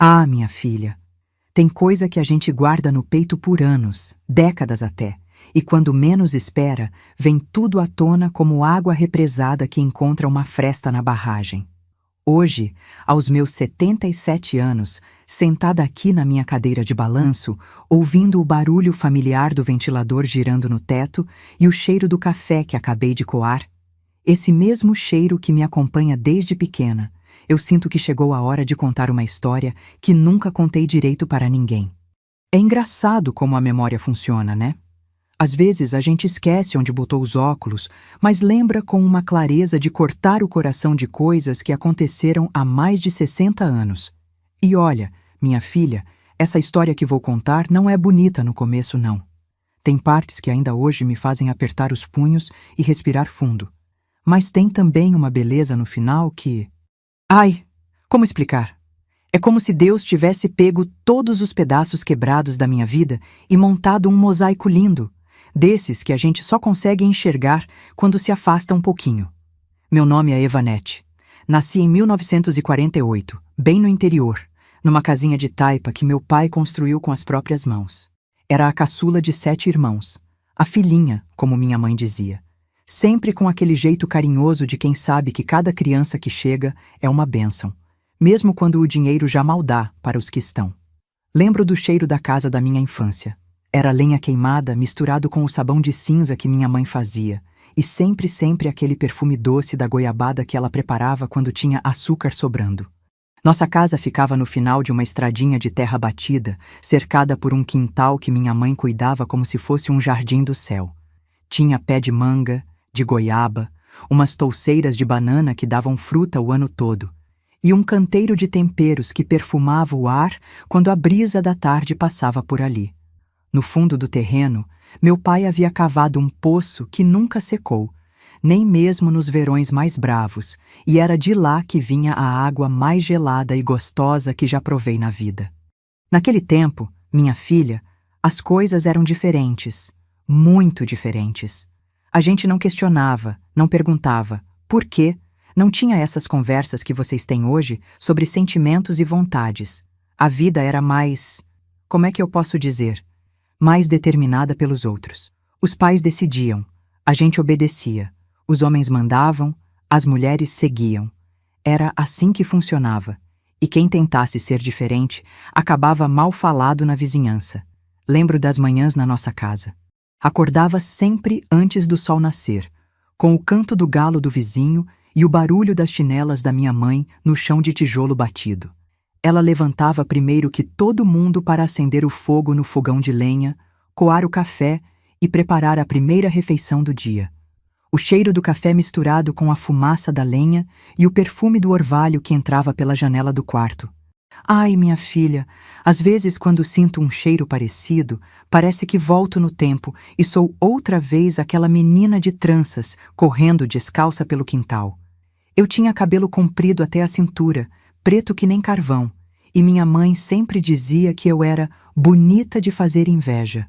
Ah, minha filha, tem coisa que a gente guarda no peito por anos, décadas até, e quando menos espera, vem tudo à tona como água represada que encontra uma fresta na barragem. Hoje, aos meus 77 anos, sentada aqui na minha cadeira de balanço, ouvindo o barulho familiar do ventilador girando no teto e o cheiro do café que acabei de coar, esse mesmo cheiro que me acompanha desde pequena, eu sinto que chegou a hora de contar uma história que nunca contei direito para ninguém. É engraçado como a memória funciona, né? Às vezes a gente esquece onde botou os óculos, mas lembra com uma clareza de cortar o coração de coisas que aconteceram há mais de 60 anos. E olha, minha filha, essa história que vou contar não é bonita no começo, não. Tem partes que ainda hoje me fazem apertar os punhos e respirar fundo. Mas tem também uma beleza no final que... Ai, como explicar? É como se Deus tivesse pego todos os pedaços quebrados da minha vida e montado um mosaico lindo, desses que a gente só consegue enxergar quando se afasta um pouquinho. Meu nome é Evanete. Nasci em 1948, bem no interior, numa casinha de taipa que meu pai construiu com as próprias mãos. Era a caçula de 7 irmãos, a filhinha, como minha mãe dizia. Sempre com aquele jeito carinhoso de quem sabe que cada criança que chega é uma bênção, mesmo quando o dinheiro já mal dá para os que estão. Lembro do cheiro da casa da minha infância. Era lenha queimada misturado com o sabão de cinza que minha mãe fazia, e sempre aquele perfume doce da goiabada que ela preparava quando tinha açúcar sobrando. Nossa casa ficava no final de uma estradinha de terra batida, cercada por um quintal que minha mãe cuidava como se fosse um jardim do céu. Tinha pé de manga, de goiaba, umas touceiras de banana que davam fruta o ano todo, e um canteiro de temperos que perfumava o ar quando a brisa da tarde passava por ali. No fundo do terreno, meu pai havia cavado um poço que nunca secou, nem mesmo nos verões mais bravos, e era de lá que vinha a água mais gelada e gostosa que já provei na vida. Naquele tempo, minha filha, as coisas eram diferentes, muito diferentes. A gente não questionava, não perguntava por quê, não tinha essas conversas que vocês têm hoje sobre sentimentos e vontades. A vida era mais, como é que eu posso dizer, mais determinada pelos outros. Os pais decidiam, a gente obedecia, os homens mandavam, as mulheres seguiam. Era assim que funcionava, e quem tentasse ser diferente acabava mal falado na vizinhança. Lembro das manhãs na nossa casa. Acordava sempre antes do sol nascer, com o canto do galo do vizinho e o barulho das chinelas da minha mãe no chão de tijolo batido. Ela levantava primeiro que todo mundo para acender o fogo no fogão de lenha, coar o café e preparar a primeira refeição do dia. O cheiro do café misturado com a fumaça da lenha e o perfume do orvalho que entrava pela janela do quarto. Ai, minha filha, às vezes quando sinto um cheiro parecido, parece que volto no tempo e sou outra vez aquela menina de tranças correndo descalça pelo quintal. Eu tinha cabelo comprido até a cintura, preto que nem carvão, e minha mãe sempre dizia que eu era bonita de fazer inveja.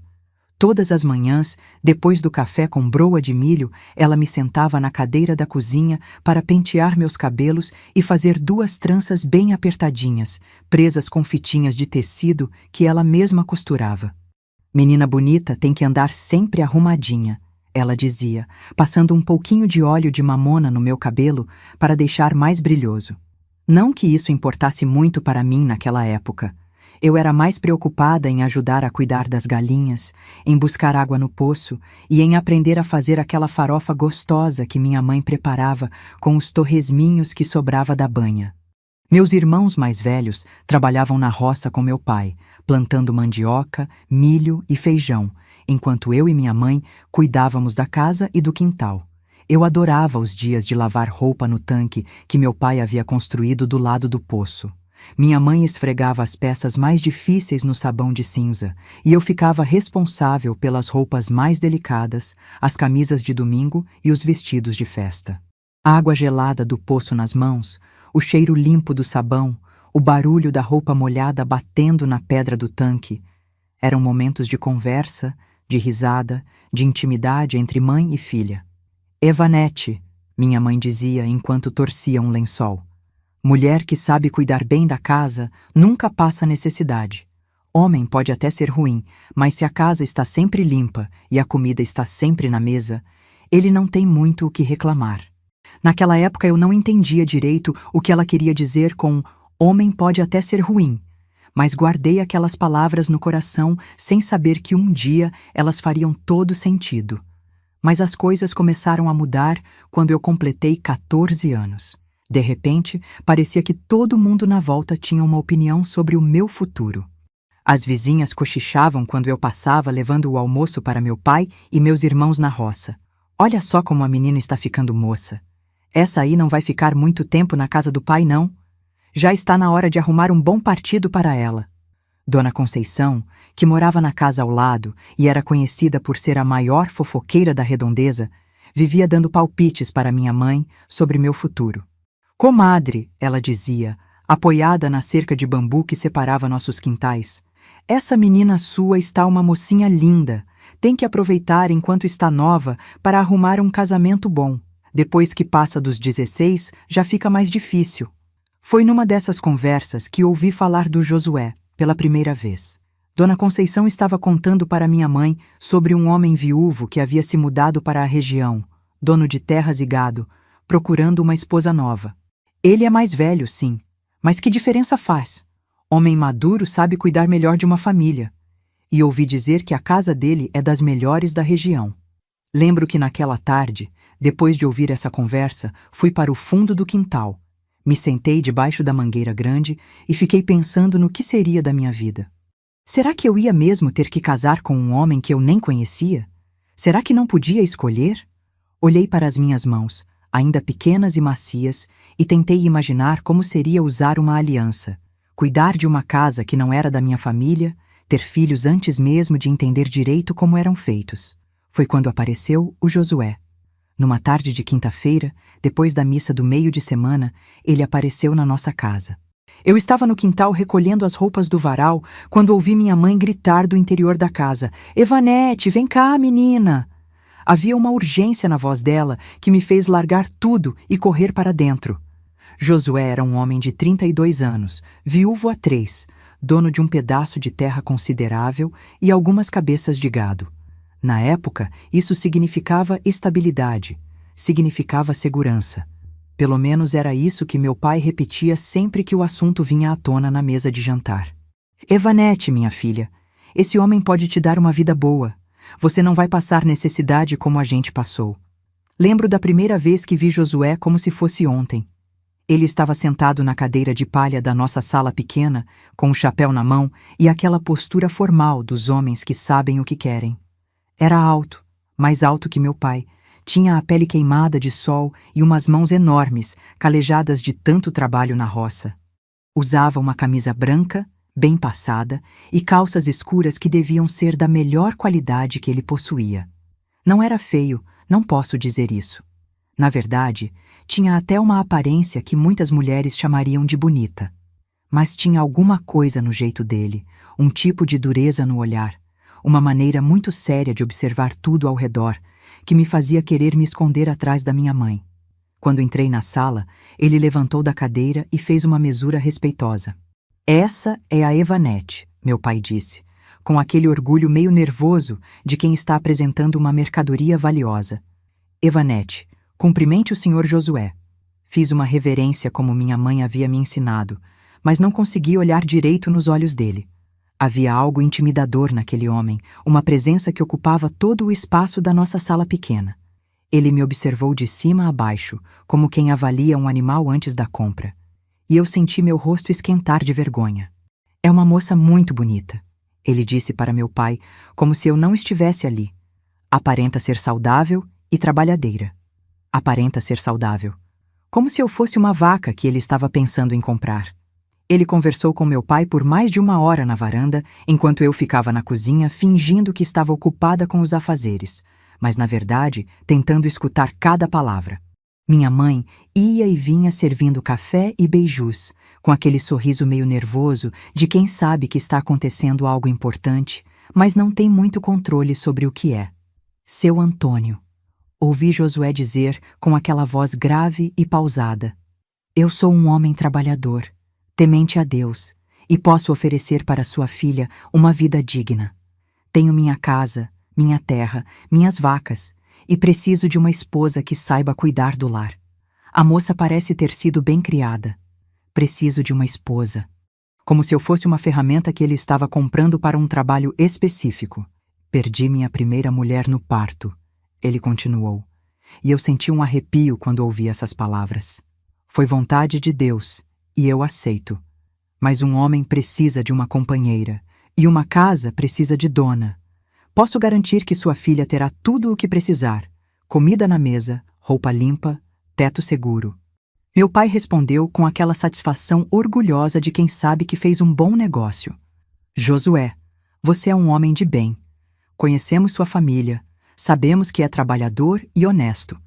Todas as manhãs, depois do café com broa de milho, ela me sentava na cadeira da cozinha para pentear meus cabelos e fazer 2 tranças bem apertadinhas, presas com fitinhas de tecido que ela mesma costurava. Menina bonita tem que andar sempre arrumadinha, ela dizia, passando um pouquinho de óleo de mamona no meu cabelo para deixar mais brilhoso. Não que isso importasse muito para mim naquela época. Eu era mais preocupada em ajudar a cuidar das galinhas, em buscar água no poço e em aprender a fazer aquela farofa gostosa que minha mãe preparava com os torresminhos que sobrava da banha. Meus irmãos mais velhos trabalhavam na roça com meu pai, plantando mandioca, milho e feijão, enquanto eu e minha mãe cuidávamos da casa e do quintal. Eu adorava os dias de lavar roupa no tanque que meu pai havia construído do lado do poço. Minha mãe esfregava as peças mais difíceis no sabão de cinza e eu ficava responsável pelas roupas mais delicadas, as camisas de domingo e os vestidos de festa. A água gelada do poço nas mãos, o cheiro limpo do sabão, o barulho da roupa molhada batendo na pedra do tanque. Eram momentos de conversa, de risada, de intimidade entre mãe e filha. Evanete, minha mãe dizia enquanto torcia um lençol. Mulher que sabe cuidar bem da casa nunca passa necessidade. Homem pode até ser ruim, mas se a casa está sempre limpa e a comida está sempre na mesa, ele não tem muito o que reclamar. Naquela época eu não entendia direito o que ela queria dizer com homem pode até ser ruim, mas guardei aquelas palavras no coração sem saber que um dia elas fariam todo sentido. Mas as coisas começaram a mudar quando eu completei 14 anos. De repente, parecia que todo mundo na volta tinha uma opinião sobre o meu futuro. As vizinhas cochichavam quando eu passava levando o almoço para meu pai e meus irmãos na roça. Olha só como a menina está ficando moça. Essa aí não vai ficar muito tempo na casa do pai, não. Já está na hora de arrumar um bom partido para ela. Dona Conceição, que morava na casa ao lado e era conhecida por ser a maior fofoqueira da redondeza, vivia dando palpites para minha mãe sobre meu futuro. Comadre, ela dizia, apoiada na cerca de bambu que separava nossos quintais, essa menina sua está uma mocinha linda. Tem que aproveitar enquanto está nova para arrumar um casamento bom. Depois que passa dos 16, já fica mais difícil. Foi numa dessas conversas que ouvi falar do Josué, pela primeira vez. Dona Conceição estava contando para minha mãe sobre um homem viúvo que havia se mudado para a região, dono de terras e gado, procurando uma esposa nova. Ele é mais velho, sim, mas que diferença faz? Homem maduro sabe cuidar melhor de uma família. E ouvi dizer que a casa dele é das melhores da região. Lembro que naquela tarde, depois de ouvir essa conversa, fui para o fundo do quintal. Me sentei debaixo da mangueira grande e fiquei pensando no que seria da minha vida. Será que eu ia mesmo ter que casar com um homem que eu nem conhecia? Será que não podia escolher? Olhei para as minhas mãos, ainda pequenas e macias, e tentei imaginar como seria usar uma aliança, cuidar de uma casa que não era da minha família, ter filhos antes mesmo de entender direito como eram feitos. Foi quando apareceu o Josué. Numa tarde de quinta-feira, depois da missa do meio de semana, ele apareceu na nossa casa. Eu estava no quintal recolhendo as roupas do varal quando ouvi minha mãe gritar do interior da casa: "Evanete, vem cá, menina!" Havia uma urgência na voz dela que me fez largar tudo e correr para dentro. Josué era um homem de 32 anos, viúvo há 3, dono de um pedaço de terra considerável e algumas cabeças de gado. Na época, isso significava estabilidade, significava segurança. Pelo menos era isso que meu pai repetia sempre que o assunto vinha à tona na mesa de jantar. "Evanete, minha filha, esse homem pode te dar uma vida boa. Você não vai passar necessidade como a gente passou." Lembro da primeira vez que vi Josué como se fosse ontem. Ele estava sentado na cadeira de palha da nossa sala pequena, com o chapéu na mão e aquela postura formal dos homens que sabem o que querem. Era alto, mais alto que meu pai. Tinha a pele queimada de sol e umas mãos enormes, calejadas de tanto trabalho na roça. Usava uma camisa branca, bem passada, e calças escuras que deviam ser da melhor qualidade que ele possuía. Não era feio, não posso dizer isso. Na verdade, tinha até uma aparência que muitas mulheres chamariam de bonita. Mas tinha alguma coisa no jeito dele, um tipo de dureza no olhar, uma maneira muito séria de observar tudo ao redor, que me fazia querer me esconder atrás da minha mãe. Quando entrei na sala, ele levantou da cadeira e fez uma mesura respeitosa. "Essa é a Evanete", meu pai disse, com aquele orgulho meio nervoso de quem está apresentando uma mercadoria valiosa. "Evanete, cumprimente o senhor Josué." Fiz uma reverência como minha mãe havia me ensinado, mas não consegui olhar direito nos olhos dele. Havia algo intimidador naquele homem, uma presença que ocupava todo o espaço da nossa sala pequena. Ele me observou de cima a baixo, como quem avalia um animal antes da compra. E eu senti meu rosto esquentar de vergonha. "É uma moça muito bonita", ele disse para meu pai, como se eu não estivesse ali. "Aparenta ser saudável e trabalhadeira." Aparenta ser saudável. Como se eu fosse uma vaca que ele estava pensando em comprar. Ele conversou com meu pai por mais de 1 hora na varanda, enquanto eu ficava na cozinha fingindo que estava ocupada com os afazeres, mas na verdade tentando escutar cada palavra. Minha mãe ia e vinha servindo café e beijos, com aquele sorriso meio nervoso de quem sabe que está acontecendo algo importante, mas não tem muito controle sobre o que é. "Seu Antônio", ouvi Josué dizer com aquela voz grave e pausada. Eu sou um homem trabalhador, temente a Deus, e posso oferecer para sua filha uma vida digna. Tenho minha casa, minha terra, minhas vacas, e preciso de uma esposa que saiba cuidar do lar. A moça parece ter sido bem criada. Preciso de uma esposa. Como se eu fosse uma ferramenta que ele estava comprando para um trabalho específico. Perdi minha primeira mulher no parto, ele continuou, e eu senti um arrepio quando ouvi essas palavras. Foi vontade de Deus, e eu aceito. Mas um homem precisa de uma companheira, e uma casa precisa de dona. Posso garantir que sua filha terá tudo o que precisar: comida na mesa, roupa limpa, teto seguro. Meu pai respondeu com aquela satisfação orgulhosa de quem sabe que fez um bom negócio. Josué, você é um homem de bem. Conhecemos sua família, sabemos que é trabalhador e honesto.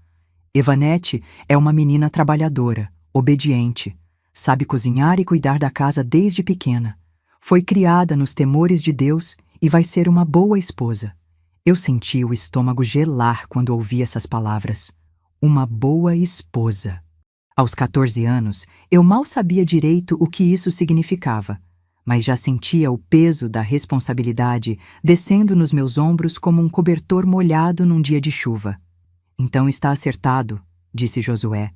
Evanete é uma menina trabalhadora, obediente, sabe cozinhar e cuidar da casa desde pequena. Foi criada nos temores de Deus e vai ser uma boa esposa. Eu senti o estômago gelar quando ouvi essas palavras. Uma boa esposa. Aos 14 anos, eu mal sabia direito o que isso significava, mas já sentia o peso da responsabilidade descendo nos meus ombros como um cobertor molhado num dia de chuva. Então está acertado, disse Josué,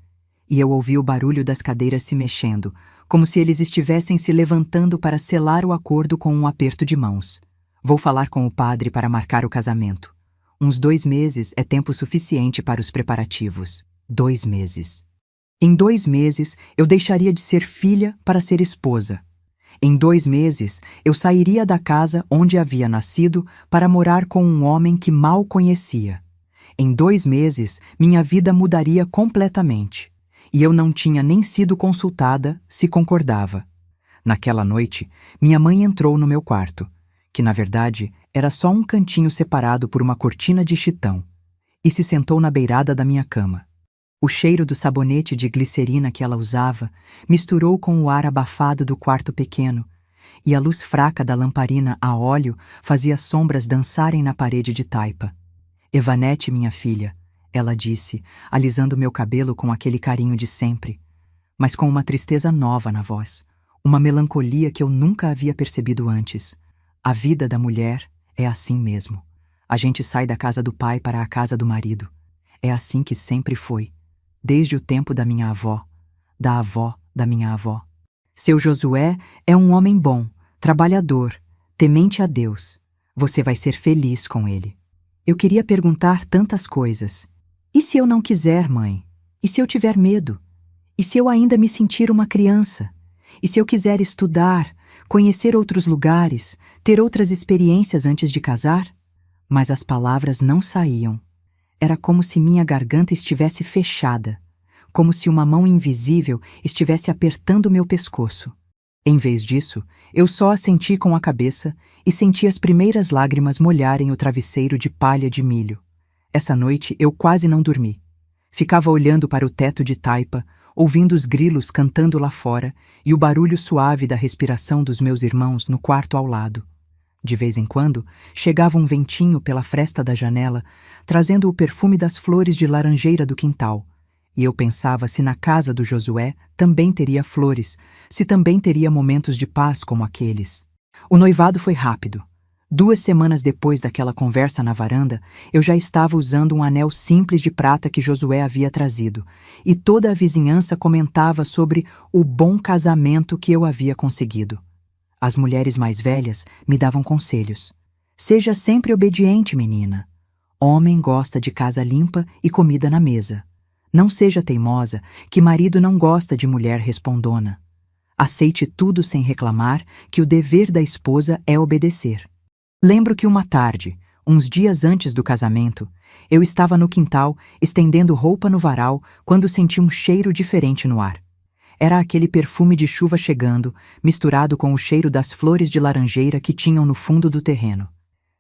e eu ouvi o barulho das cadeiras se mexendo, como se eles estivessem se levantando para selar o acordo com um aperto de mãos. Vou falar com o padre para marcar o casamento. Uns 2 meses é tempo suficiente para os preparativos. 2 meses. Em 2 meses, eu deixaria de ser filha para ser esposa. Em 2 meses, eu sairia da casa onde havia nascido para morar com um homem que mal conhecia. Em 2 meses, minha vida mudaria completamente. E eu não tinha nem sido consultada se concordava. Naquela noite, minha mãe entrou no meu quarto, que na verdade era só um cantinho separado por uma cortina de chitão, e se sentou na beirada da minha cama. O cheiro do sabonete de glicerina que ela usava misturou com o ar abafado do quarto pequeno, e a luz fraca da lamparina a óleo fazia sombras dançarem na parede de taipa. Evanete, minha filha, ela disse, alisando meu cabelo com aquele carinho de sempre, mas com uma tristeza nova na voz, uma melancolia que eu nunca havia percebido antes. A vida da mulher é assim mesmo. A gente sai da casa do pai para a casa do marido. É assim que sempre foi. Desde o tempo da minha avó, da avó da minha avó. Seu Josué é um homem bom, trabalhador, temente a Deus. Você vai ser feliz com ele. Eu queria perguntar tantas coisas. E se eu não quiser, mãe? E se eu tiver medo? E se eu ainda me sentir uma criança? E se eu quiser estudar, conhecer outros lugares, ter outras experiências antes de casar? Mas as palavras não saíam. Era como se minha garganta estivesse fechada, como se uma mão invisível estivesse apertando meu pescoço. Em vez disso, eu só assenti com a cabeça e senti as primeiras lágrimas molharem o travesseiro de palha de milho. Essa noite eu quase não dormi. Ficava olhando para o teto de taipa, ouvindo os grilos cantando lá fora e o barulho suave da respiração dos meus irmãos no quarto ao lado. De vez em quando, chegava um ventinho pela fresta da janela, trazendo o perfume das flores de laranjeira do quintal, e eu pensava se na casa do Josué também teria flores, se também teria momentos de paz como aqueles. O noivado foi rápido. 2 semanas depois daquela conversa na varanda, eu já estava usando um anel simples de prata que Josué havia trazido, e toda a vizinhança comentava sobre o bom casamento que eu havia conseguido. As mulheres mais velhas me davam conselhos. Seja sempre obediente, menina. Homem gosta de casa limpa e comida na mesa. Não seja teimosa, que marido não gosta de mulher respondona. Aceite tudo sem reclamar, que o dever da esposa é obedecer. Lembro que uma tarde, uns dias antes do casamento, eu estava no quintal, estendendo roupa no varal, quando senti um cheiro diferente no ar. Era aquele perfume de chuva chegando, misturado com o cheiro das flores de laranjeira que tinham no fundo do terreno.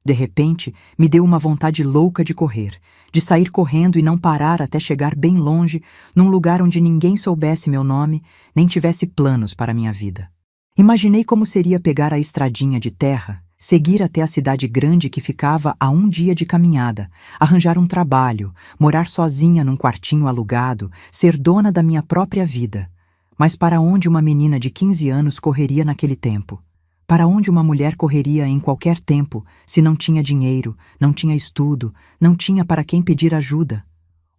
De repente, me deu uma vontade louca de correr, de sair correndo e não parar até chegar bem longe, num lugar onde ninguém soubesse meu nome, nem tivesse planos para minha vida. Imaginei como seria pegar a estradinha de terra, seguir até a cidade grande que ficava a 1 dia de caminhada, arranjar um trabalho, morar sozinha num quartinho alugado, ser dona da minha própria vida. Mas para onde uma menina de 15 anos correria naquele tempo? Para onde uma mulher correria em qualquer tempo, se não tinha dinheiro, não tinha estudo, não tinha para quem pedir ajuda?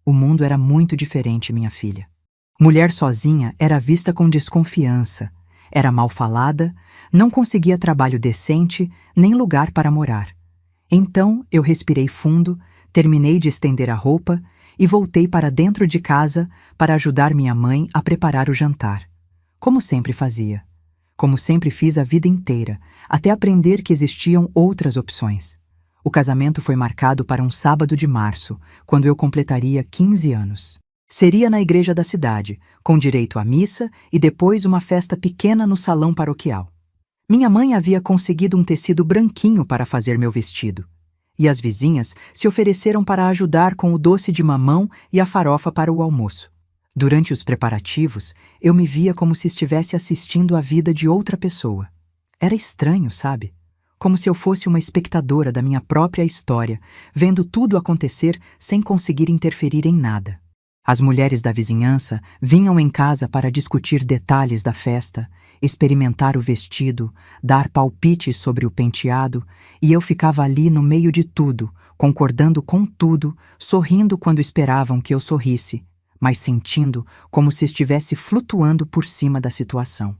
O mundo era muito diferente, minha filha. Mulher sozinha era vista com desconfiança, era mal falada, não conseguia trabalho decente, nem lugar para morar. Então eu respirei fundo, terminei de estender a roupa e voltei para dentro de casa para ajudar minha mãe a preparar o jantar. Como sempre fazia. Como sempre fiz a vida inteira, até aprender que existiam outras opções. O casamento foi marcado para um sábado de março, quando eu completaria 15 anos. Seria na igreja da cidade, com direito à missa e depois uma festa pequena no salão paroquial. Minha mãe havia conseguido um tecido branquinho para fazer meu vestido. E as vizinhas se ofereceram para ajudar com o doce de mamão e a farofa para o almoço. Durante os preparativos, eu me via como se estivesse assistindo à vida de outra pessoa. Era estranho, sabe? Como se eu fosse uma espectadora da minha própria história, vendo tudo acontecer sem conseguir interferir em nada. As mulheres da vizinhança vinham em casa para discutir detalhes da festa, experimentar o vestido, dar palpites sobre o penteado, e eu ficava ali no meio de tudo, concordando com tudo, sorrindo quando esperavam que eu sorrisse, mas sentindo como se estivesse flutuando por cima da situação.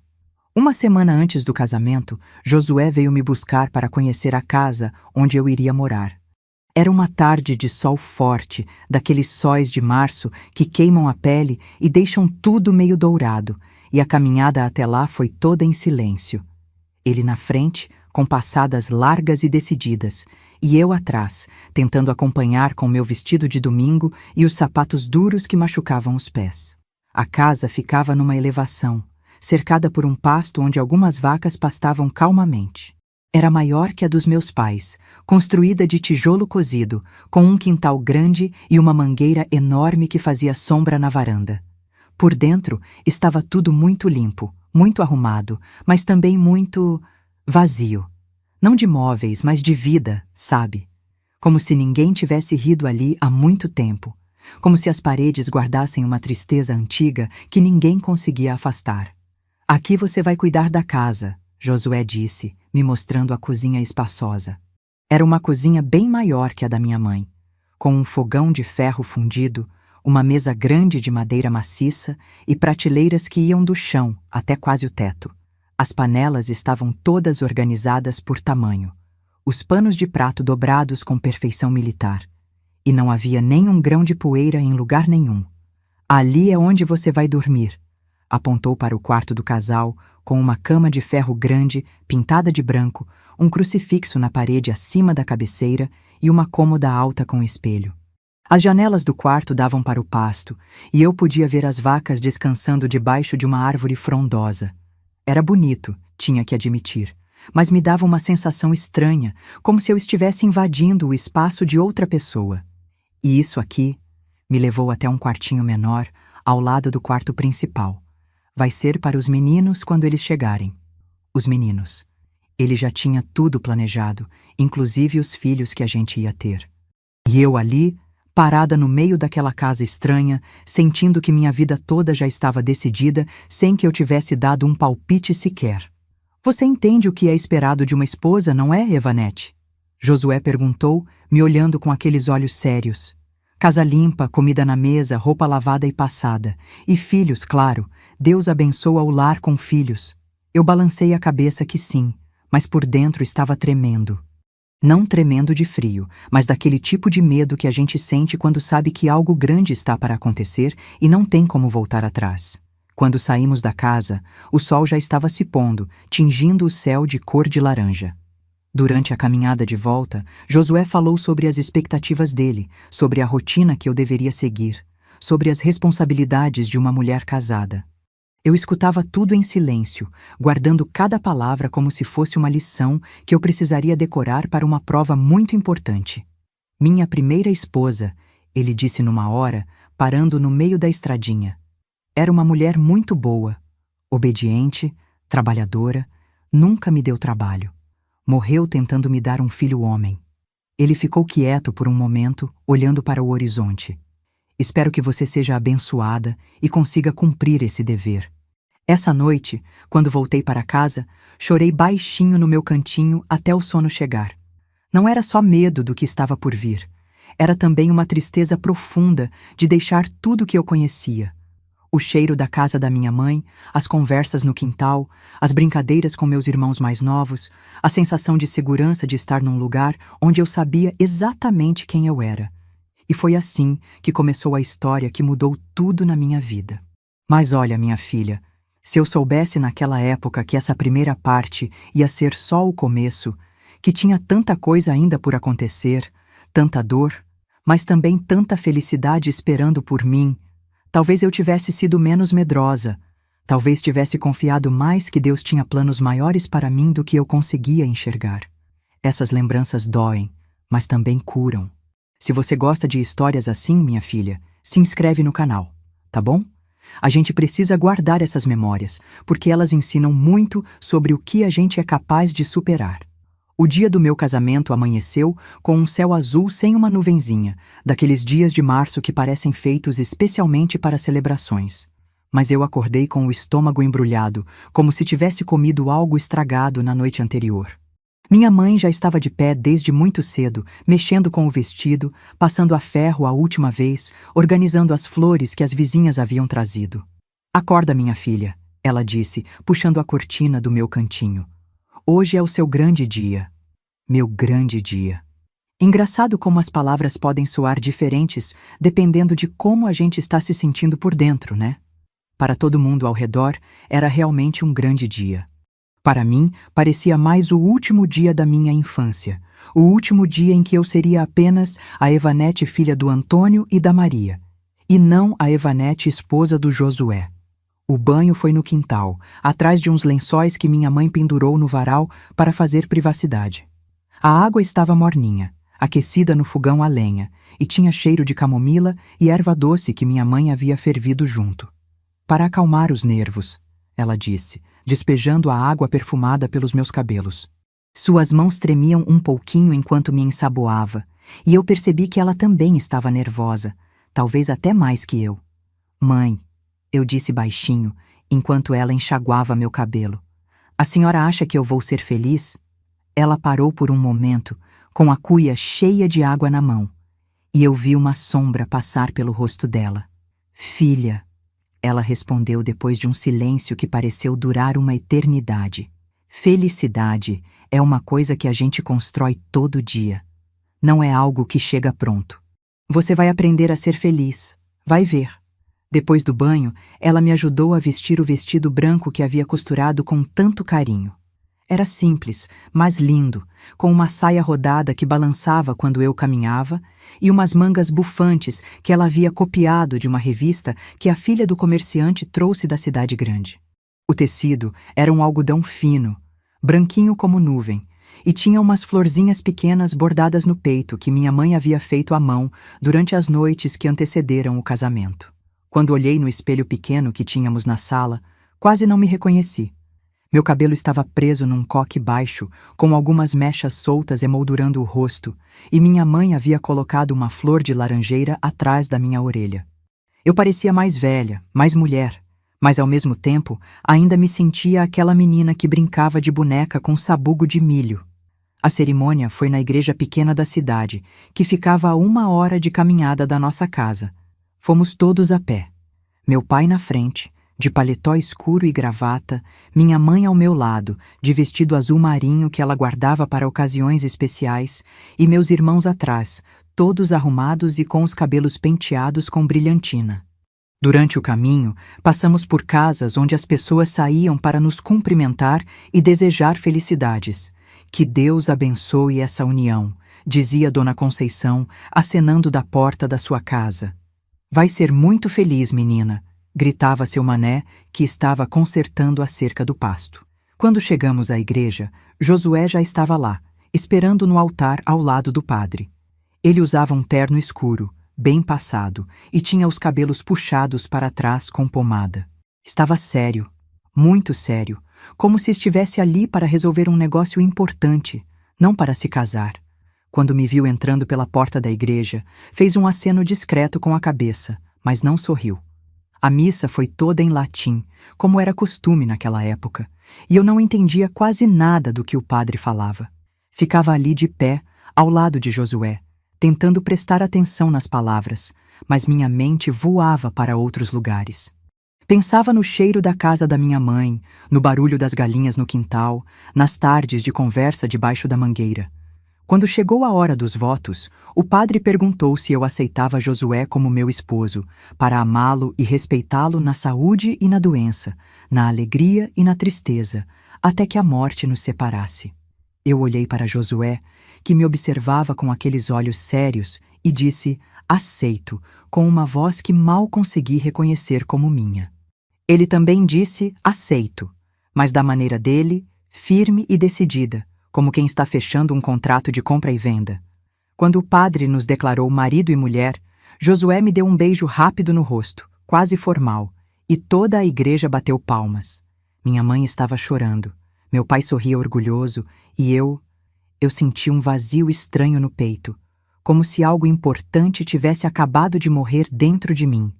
Uma semana antes do casamento, Josué veio me buscar para conhecer a casa onde eu iria morar. Era uma tarde de sol forte, daqueles sóis de março que queimam a pele e deixam tudo meio dourado, e a caminhada até lá foi toda em silêncio. Ele na frente, com passadas largas e decididas, e eu atrás, tentando acompanhar com meu vestido de domingo e os sapatos duros que machucavam os pés. A casa ficava numa elevação, cercada por um pasto onde algumas vacas pastavam calmamente. Era maior que a dos meus pais, construída de tijolo cozido, com um quintal grande e uma mangueira enorme que fazia sombra na varanda. Por dentro estava tudo muito limpo, muito arrumado, mas também muito vazio. Não de móveis, mas de vida, sabe? Como se ninguém tivesse rido ali há muito tempo. Como se as paredes guardassem uma tristeza antiga que ninguém conseguia afastar. Aqui você vai cuidar da casa, Josué disse, me mostrando a cozinha espaçosa. Era uma cozinha bem maior que a da minha mãe, com um fogão de ferro fundido, uma mesa grande de madeira maciça e prateleiras que iam do chão até quase o teto. As panelas estavam todas organizadas por tamanho, os panos de prato dobrados com perfeição militar, e não havia nem um grão de poeira em lugar nenhum. Ali é onde você vai dormir, apontou para o quarto do casal, com uma cama de ferro grande, pintada de branco, um crucifixo na parede acima da cabeceira e uma cômoda alta com espelho. As janelas do quarto davam para o pasto, e eu podia ver as vacas descansando debaixo de uma árvore frondosa. Era bonito, tinha que admitir, mas me dava uma sensação estranha, como se eu estivesse invadindo o espaço de outra pessoa. E isso aqui me levou até um quartinho menor, ao lado do quarto principal. Vai ser para os meninos quando eles chegarem. Os meninos. Ele já tinha tudo planejado, inclusive os filhos que a gente ia ter. E eu ali, parada no meio daquela casa estranha, sentindo que minha vida toda já estava decidida sem que eu tivesse dado um palpite sequer. Você entende o que é esperado de uma esposa, não é, Evanete? Josué perguntou, me olhando com aqueles olhos sérios. Casa limpa, comida na mesa, roupa lavada e passada. E filhos, claro. Deus abençoa o lar com filhos. Eu balancei a cabeça que sim, mas por dentro estava tremendo. Não tremendo de frio, mas daquele tipo de medo que a gente sente quando sabe que algo grande está para acontecer e não tem como voltar atrás. Quando saímos da casa, o sol já estava se pondo, tingindo o céu de cor de laranja. Durante a caminhada de volta, Josué falou sobre as expectativas dele, sobre a rotina que eu deveria seguir, sobre as responsabilidades de uma mulher casada. Eu escutava tudo em silêncio, guardando cada palavra como se fosse uma lição que eu precisaria decorar para uma prova muito importante. Minha primeira esposa, ele disse numa hora, parando no meio da estradinha. Era uma mulher muito boa, obediente, trabalhadora, nunca me deu trabalho. Morreu tentando me dar um filho homem. Ele ficou quieto por um momento, olhando para o horizonte. Espero que você seja abençoada e consiga cumprir esse dever. Essa noite, quando voltei para casa, chorei baixinho no meu cantinho até o sono chegar. Não era só medo do que estava por vir. Era também uma tristeza profunda de deixar tudo que eu conhecia. O cheiro da casa da minha mãe, as conversas no quintal, as brincadeiras com meus irmãos mais novos, a sensação de segurança de estar num lugar onde eu sabia exatamente quem eu era. E foi assim que começou a história que mudou tudo na minha vida. Mas olha, minha filha, se eu soubesse naquela época que essa primeira parte ia ser só o começo, que tinha tanta coisa ainda por acontecer, tanta dor, mas também tanta felicidade esperando por mim, talvez eu tivesse sido menos medrosa, talvez tivesse confiado mais que Deus tinha planos maiores para mim do que eu conseguia enxergar. Essas lembranças doem, mas também curam. Se você gosta de histórias assim, minha filha, se inscreve no canal, tá bom? A gente precisa guardar essas memórias, porque elas ensinam muito sobre o que a gente é capaz de superar. O dia do meu casamento amanheceu com um céu azul sem uma nuvenzinha, daqueles dias de março que parecem feitos especialmente para celebrações. Mas eu acordei com o estômago embrulhado, como se tivesse comido algo estragado na noite anterior. Minha mãe já estava de pé desde muito cedo, mexendo com o vestido, passando a ferro a última vez, organizando as flores que as vizinhas haviam trazido. "Acorda, minha filha", ela disse, puxando a cortina do meu cantinho. "Hoje é o seu grande dia. Meu grande dia." Engraçado como as palavras podem soar diferentes dependendo de como a gente está se sentindo por dentro, né? Para todo mundo ao redor, era realmente um grande dia. Para mim, parecia mais o último dia da minha infância, o último dia em que eu seria apenas a Evanete, filha do Antônio e da Maria, e não a Evanete, esposa do Josué. O banho foi no quintal, atrás de uns lençóis que minha mãe pendurou no varal para fazer privacidade. A água estava morninha, aquecida no fogão a lenha, e tinha cheiro de camomila e erva doce que minha mãe havia fervido junto. "Para acalmar os nervos", ela disse, despejando a água perfumada pelos meus cabelos. Suas mãos tremiam um pouquinho enquanto me ensaboava, e eu percebi que ela também estava nervosa, talvez até mais que eu. "Mãe", eu disse baixinho, enquanto ela enxaguava meu cabelo, "a senhora acha que eu vou ser feliz?" Ela parou por um momento, com a cuia cheia de água na mão, e eu vi uma sombra passar pelo rosto dela. "Filha", ela respondeu depois de um silêncio que pareceu durar uma eternidade. "Felicidade é uma coisa que a gente constrói todo dia. Não é algo que chega pronto. Você vai aprender a ser feliz. Vai ver." Depois do banho, ela me ajudou a vestir o vestido branco que havia costurado com tanto carinho. Era simples, mas lindo, com uma saia rodada que balançava quando eu caminhava e umas mangas bufantes que ela havia copiado de uma revista que a filha do comerciante trouxe da cidade grande. O tecido era um algodão fino, branquinho como nuvem, e tinha umas florzinhas pequenas bordadas no peito que minha mãe havia feito à mão durante as noites que antecederam o casamento. Quando olhei no espelho pequeno que tínhamos na sala, quase não me reconheci. Meu cabelo estava preso num coque baixo, com algumas mechas soltas emoldurando o rosto, e minha mãe havia colocado uma flor de laranjeira atrás da minha orelha. Eu parecia mais velha, mais mulher, mas ao mesmo tempo ainda me sentia aquela menina que brincava de boneca com sabugo de milho. A cerimônia foi na igreja pequena da cidade, que ficava a 1 hora de caminhada da nossa casa. Fomos todos a pé. Meu pai na frente, de paletó escuro e gravata, minha mãe ao meu lado, de vestido azul marinho que ela guardava para ocasiões especiais, e meus irmãos atrás, todos arrumados e com os cabelos penteados com brilhantina. Durante o caminho, passamos por casas onde as pessoas saíam para nos cumprimentar e desejar felicidades. "Que Deus abençoe essa união", dizia Dona Conceição, acenando da porta da sua casa. "Vai ser muito feliz, menina", gritava seu Mané, que estava consertando a cerca do pasto. Quando chegamos à igreja, Josué já estava lá, esperando no altar ao lado do padre. Ele usava um terno escuro, bem passado, e tinha os cabelos puxados para trás com pomada. Estava sério, muito sério, como se estivesse ali para resolver um negócio importante, não para se casar. Quando me viu entrando pela porta da igreja, fez um aceno discreto com a cabeça, mas não sorriu. A missa foi toda em latim, como era costume naquela época, e eu não entendia quase nada do que o padre falava. Ficava ali de pé, ao lado de Josué, tentando prestar atenção nas palavras, mas minha mente voava para outros lugares. Pensava no cheiro da casa da minha mãe, no barulho das galinhas no quintal, nas tardes de conversa debaixo da mangueira. Quando chegou a hora dos votos, o padre perguntou se eu aceitava Josué como meu esposo, para amá-lo e respeitá-lo na saúde e na doença, na alegria e na tristeza, até que a morte nos separasse. Eu olhei para Josué, que me observava com aqueles olhos sérios, e disse, aceito, com uma voz que mal consegui reconhecer como minha. Ele também disse, aceito, mas da maneira dele, firme e decidida, como quem está fechando um contrato de compra e venda. Quando o padre nos declarou marido e mulher, Josué me deu um beijo rápido no rosto, quase formal, e toda a igreja bateu palmas. Minha mãe estava chorando, meu pai sorria orgulhoso, e eu senti um vazio estranho no peito, como se algo importante tivesse acabado de morrer dentro de mim.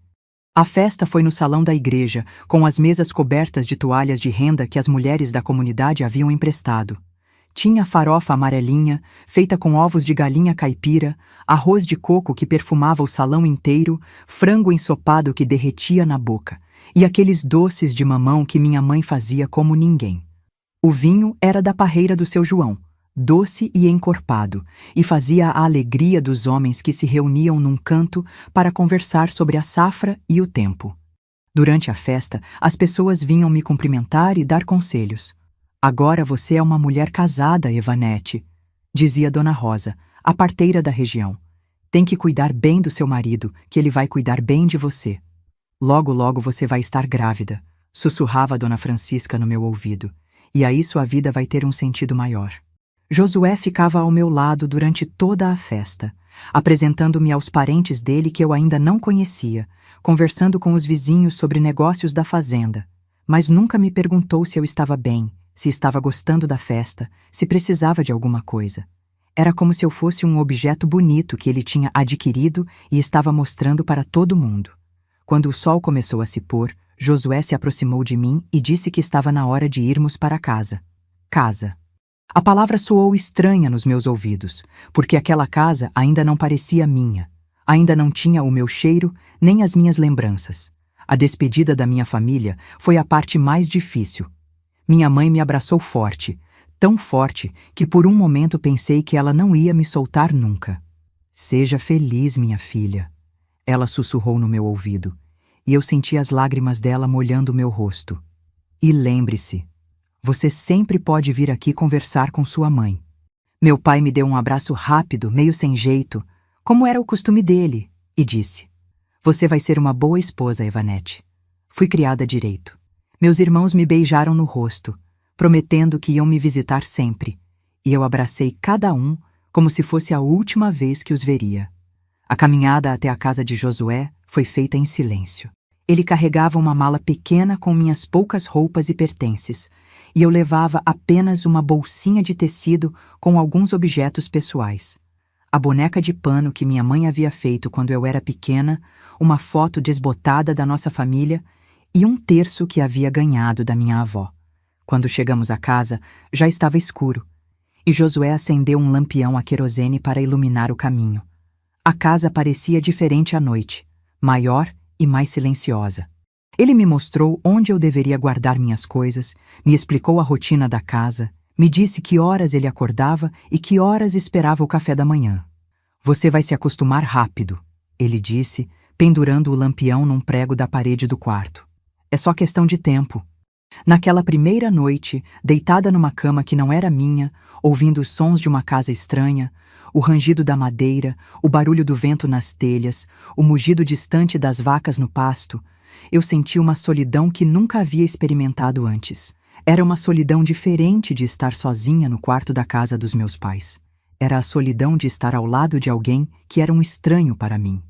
A festa foi no salão da igreja, com as mesas cobertas de toalhas de renda que as mulheres da comunidade haviam emprestado. Tinha farofa amarelinha, feita com ovos de galinha caipira, arroz de coco que perfumava o salão inteiro, frango ensopado que derretia na boca, e aqueles doces de mamão que minha mãe fazia como ninguém. O vinho era da parreira do seu João, doce e encorpado, e fazia a alegria dos homens que se reuniam num canto para conversar sobre a safra e o tempo. Durante a festa, as pessoas vinham me cumprimentar e dar conselhos. Agora você é uma mulher casada, Evanete, dizia Dona Rosa, a parteira da região. Tem que cuidar bem do seu marido, que ele vai cuidar bem de você. Logo, logo você vai estar grávida, sussurrava Dona Francisca no meu ouvido, e aí sua vida vai ter um sentido maior. Josué ficava ao meu lado durante toda a festa, apresentando-me aos parentes dele que eu ainda não conhecia, conversando com os vizinhos sobre negócios da fazenda, mas nunca me perguntou se eu estava bem, se estava gostando da festa, se precisava de alguma coisa. Era como se eu fosse um objeto bonito que ele tinha adquirido e estava mostrando para todo mundo. Quando o sol começou a se pôr, Josué se aproximou de mim e disse que estava na hora de irmos para casa. Casa. A palavra soou estranha nos meus ouvidos, porque aquela casa ainda não parecia minha, ainda não tinha o meu cheiro nem as minhas lembranças. A despedida da minha família foi a parte mais difícil. Minha mãe me abraçou forte, tão forte que por um momento pensei que ela não ia me soltar nunca. Seja feliz, minha filha, ela sussurrou no meu ouvido, e eu senti as lágrimas dela molhando o meu rosto. E lembre-se, você sempre pode vir aqui conversar com sua mãe. Meu pai me deu um abraço rápido, meio sem jeito, como era o costume dele, e disse, você vai ser uma boa esposa, Evanete. Fui criada direito. Meus irmãos me beijaram no rosto, prometendo que iam me visitar sempre, e eu abracei cada um como se fosse a última vez que os veria. A caminhada até a casa de Josué foi feita em silêncio. Ele carregava uma mala pequena com minhas poucas roupas e pertences, e eu levava apenas uma bolsinha de tecido com alguns objetos pessoais. A boneca de pano que minha mãe havia feito quando eu era pequena, uma foto desbotada da nossa família e um terço que havia ganhado da minha avó. Quando chegamos à casa, já estava escuro, e Josué acendeu um lampião a querosene para iluminar o caminho. A casa parecia diferente à noite, maior e mais silenciosa. Ele me mostrou onde eu deveria guardar minhas coisas, me explicou a rotina da casa, me disse que horas ele acordava e que horas esperava o café da manhã. Você vai se acostumar rápido, ele disse, pendurando o lampião num prego da parede do quarto. É só questão de tempo. Naquela primeira noite, deitada numa cama que não era minha, ouvindo os sons de uma casa estranha, o rangido da madeira, o barulho do vento nas telhas, o mugido distante das vacas no pasto, eu senti uma solidão que nunca havia experimentado antes. Era uma solidão diferente de estar sozinha no quarto da casa dos meus pais. Era a solidão de estar ao lado de alguém que era um estranho para mim.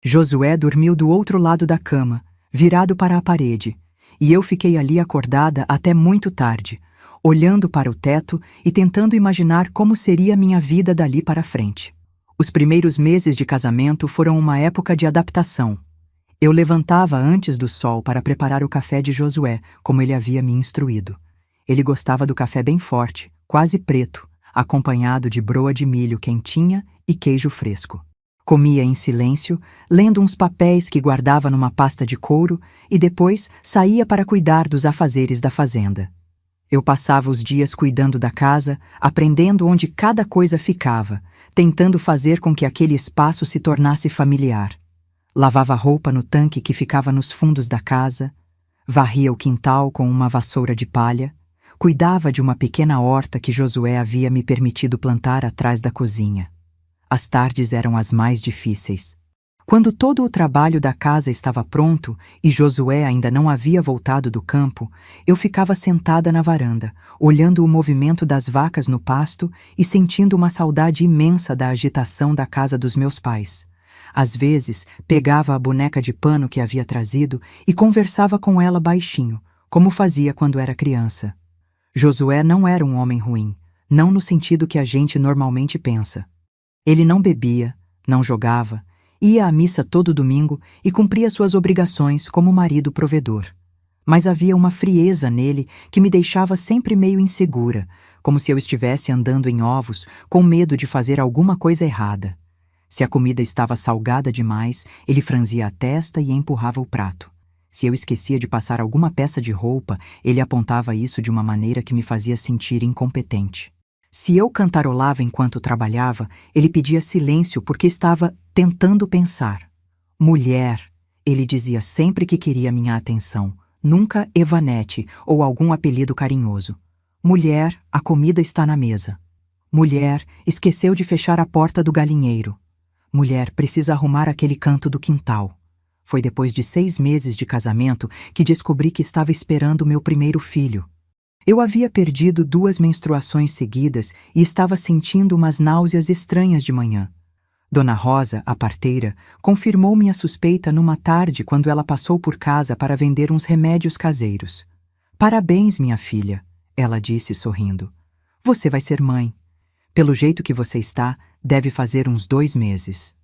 Josué dormiu do outro lado da cama, virado para a parede, e eu fiquei ali acordada até muito tarde, olhando para o teto e tentando imaginar como seria minha vida dali para frente. Os primeiros meses de casamento foram uma época de adaptação. Eu levantava antes do sol para preparar o café de Josué, como ele havia me instruído. Ele gostava do café bem forte, quase preto, acompanhado de broa de milho quentinha e queijo fresco. Comia em silêncio, lendo uns papéis que guardava numa pasta de couro e depois saía para cuidar dos afazeres da fazenda. Eu passava os dias cuidando da casa, aprendendo onde cada coisa ficava, tentando fazer com que aquele espaço se tornasse familiar. Lavava roupa no tanque que ficava nos fundos da casa, varria o quintal com uma vassoura de palha, cuidava de uma pequena horta que Josué havia me permitido plantar atrás da cozinha. As tardes eram as mais difíceis. Quando todo o trabalho da casa estava pronto e Josué ainda não havia voltado do campo, eu ficava sentada na varanda, olhando o movimento das vacas no pasto e sentindo uma saudade imensa da agitação da casa dos meus pais. Às vezes, pegava a boneca de pano que havia trazido e conversava com ela baixinho, como fazia quando era criança. Josué não era um homem ruim, não no sentido que a gente normalmente pensa. Ele não bebia, não jogava, ia à missa todo domingo e cumpria suas obrigações como marido provedor. Mas havia uma frieza nele que me deixava sempre meio insegura, como se eu estivesse andando em ovos, com medo de fazer alguma coisa errada. Se a comida estava salgada demais, ele franzia a testa e empurrava o prato. Se eu esquecia de passar alguma peça de roupa, ele apontava isso de uma maneira que me fazia sentir incompetente. Se eu cantarolava enquanto trabalhava, ele pedia silêncio porque estava tentando pensar. Mulher, ele dizia sempre que queria minha atenção, nunca Evanete ou algum apelido carinhoso. Mulher, a comida está na mesa. Mulher, esqueceu de fechar a porta do galinheiro. Mulher, precisa arrumar aquele canto do quintal. Foi depois de 6 meses de casamento que descobri que estava esperando o meu primeiro filho. Eu havia perdido 2 menstruações seguidas e estava sentindo umas náuseas estranhas de manhã. Dona Rosa, a parteira, confirmou minha suspeita numa tarde quando ela passou por casa para vender uns remédios caseiros. Parabéns, minha filha, ela disse sorrindo. Você vai ser mãe. Pelo jeito que você está, deve fazer uns 2 meses.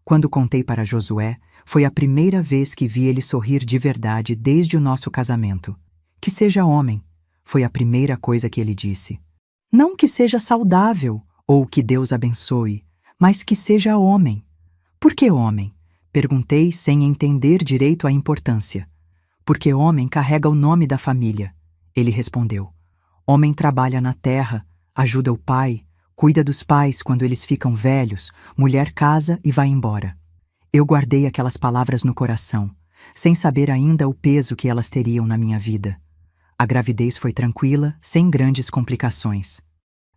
Quando contei para Josué, foi a primeira vez que vi ele sorrir de verdade desde o nosso casamento. Que seja homem, foi a primeira coisa que ele disse. Não que seja saudável, ou que Deus abençoe, mas que seja homem. Por que homem? Perguntei sem entender direito a importância. Porque homem carrega o nome da família. Ele respondeu. Homem trabalha na terra, ajuda o pai, cuida dos pais quando eles ficam velhos, mulher casa e vai embora. Eu guardei aquelas palavras no coração, sem saber ainda o peso que elas teriam na minha vida. A gravidez foi tranquila, sem grandes complicações.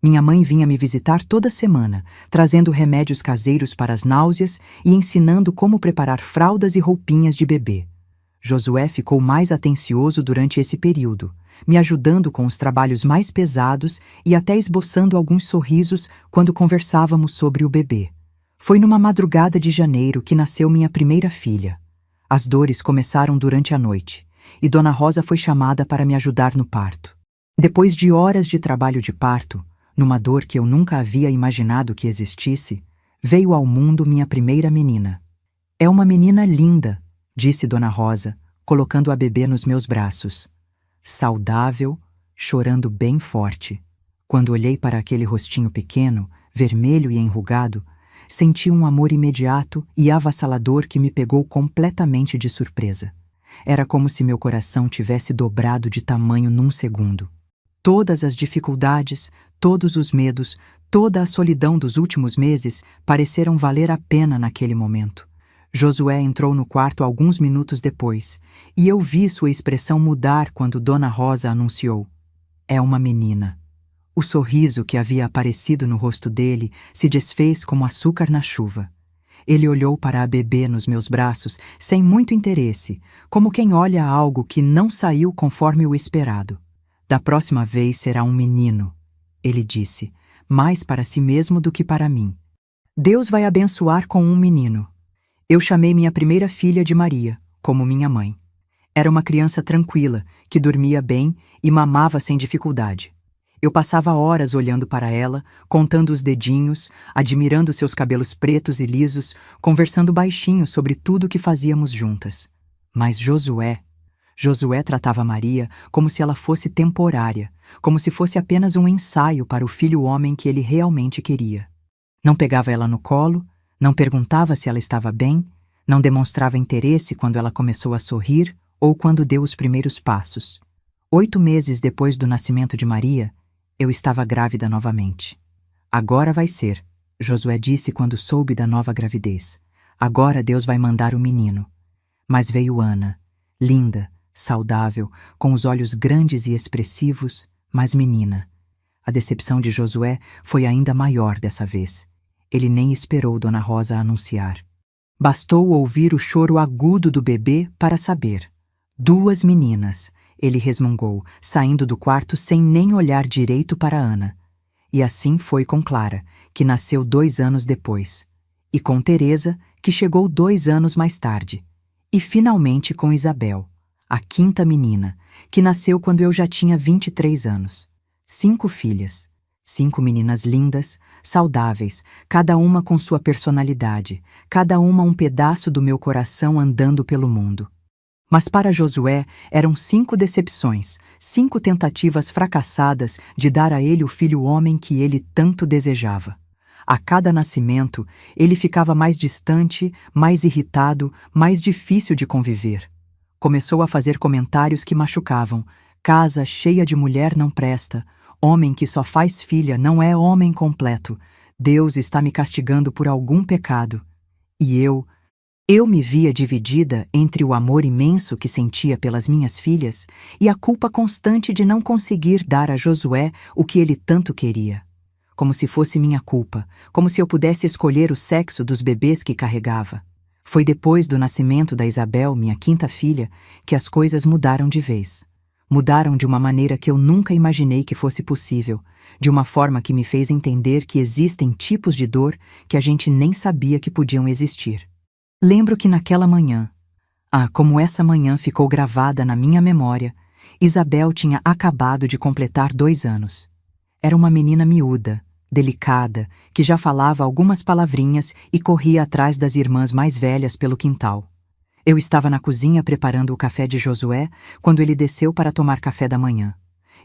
Minha mãe vinha me visitar toda semana, trazendo remédios caseiros para as náuseas e ensinando como preparar fraldas e roupinhas de bebê. Josué ficou mais atencioso durante esse período, me ajudando com os trabalhos mais pesados e até esboçando alguns sorrisos quando conversávamos sobre o bebê. Foi numa madrugada de janeiro que nasceu minha primeira filha. As dores começaram durante a noite, e Dona Rosa foi chamada para me ajudar no parto. Depois de horas de trabalho de parto, numa dor que eu nunca havia imaginado que existisse, veio ao mundo minha primeira menina. É uma menina linda, disse Dona Rosa, colocando a bebê nos meus braços. Saudável, chorando bem forte. Quando olhei para aquele rostinho pequeno, vermelho e enrugado, senti um amor imediato e avassalador que me pegou completamente de surpresa. Era como se meu coração tivesse dobrado de tamanho num segundo. Todas as dificuldades, todos os medos, toda a solidão dos últimos meses pareceram valer a pena naquele momento. Josué entrou no quarto alguns minutos depois, e eu vi sua expressão mudar quando Dona Rosa anunciou. É uma menina. O sorriso que havia aparecido no rosto dele se desfez como açúcar na chuva. Ele olhou para a bebê nos meus braços sem muito interesse, como quem olha algo que não saiu conforme o esperado. Da próxima vez será um menino, ele disse, mais para si mesmo do que para mim. Deus vai abençoar com um menino. Eu chamei minha primeira filha de Maria, como minha mãe. Era uma criança tranquila, que dormia bem e mamava sem dificuldade. Eu passava horas olhando para ela, contando os dedinhos, admirando seus cabelos pretos e lisos, conversando baixinho sobre tudo o que fazíamos juntas. Mas Josué tratava Maria como se ela fosse temporária, como se fosse apenas um ensaio para o filho-homem que ele realmente queria. Não pegava ela no colo, não perguntava se ela estava bem, não demonstrava interesse quando ela começou a sorrir ou quando deu os primeiros passos. 8 meses depois do nascimento de Maria, eu estava grávida novamente. Agora vai ser, Josué disse quando soube da nova gravidez. Agora Deus vai mandar o menino. Mas veio Ana, linda, saudável, com os olhos grandes e expressivos, mas menina. A decepção de Josué foi ainda maior dessa vez. Ele nem esperou Dona Rosa anunciar. Bastou ouvir o choro agudo do bebê para saber. 2 meninas, ele resmungou, saindo do quarto sem nem olhar direito para Ana. E assim foi com Clara, que nasceu 2 anos depois. E com Teresa, que chegou 2 anos mais tarde. E finalmente com Isabel, a 5ª menina, que nasceu quando eu já tinha 23 anos. 5 filhas. 5 meninas lindas, saudáveis, cada uma com sua personalidade, cada uma um pedaço do meu coração andando pelo mundo. Mas para Josué eram 5 decepções, 5 tentativas fracassadas de dar a ele o filho-homem que ele tanto desejava. A cada nascimento, ele ficava mais distante, mais irritado, mais difícil de conviver. Começou a fazer comentários que machucavam. Casa cheia de mulher não presta. Homem que só faz filha não é homem completo. Deus está me castigando por algum pecado. E eu me via dividida entre o amor imenso que sentia pelas minhas filhas e a culpa constante de não conseguir dar a Josué o que ele tanto queria. Como se fosse minha culpa, como se eu pudesse escolher o sexo dos bebês que carregava. Foi depois do nascimento da Isabel, minha 5ª filha, que as coisas mudaram de vez. Mudaram de uma maneira que eu nunca imaginei que fosse possível, de uma forma que me fez entender que existem tipos de dor que a gente nem sabia que podiam existir. Lembro que naquela manhã, como essa manhã ficou gravada na minha memória, Isabel tinha acabado de completar 2 anos. Era uma menina miúda, delicada, que já falava algumas palavrinhas e corria atrás das irmãs mais velhas pelo quintal. Eu estava na cozinha preparando o café de Josué quando ele desceu para tomar café da manhã.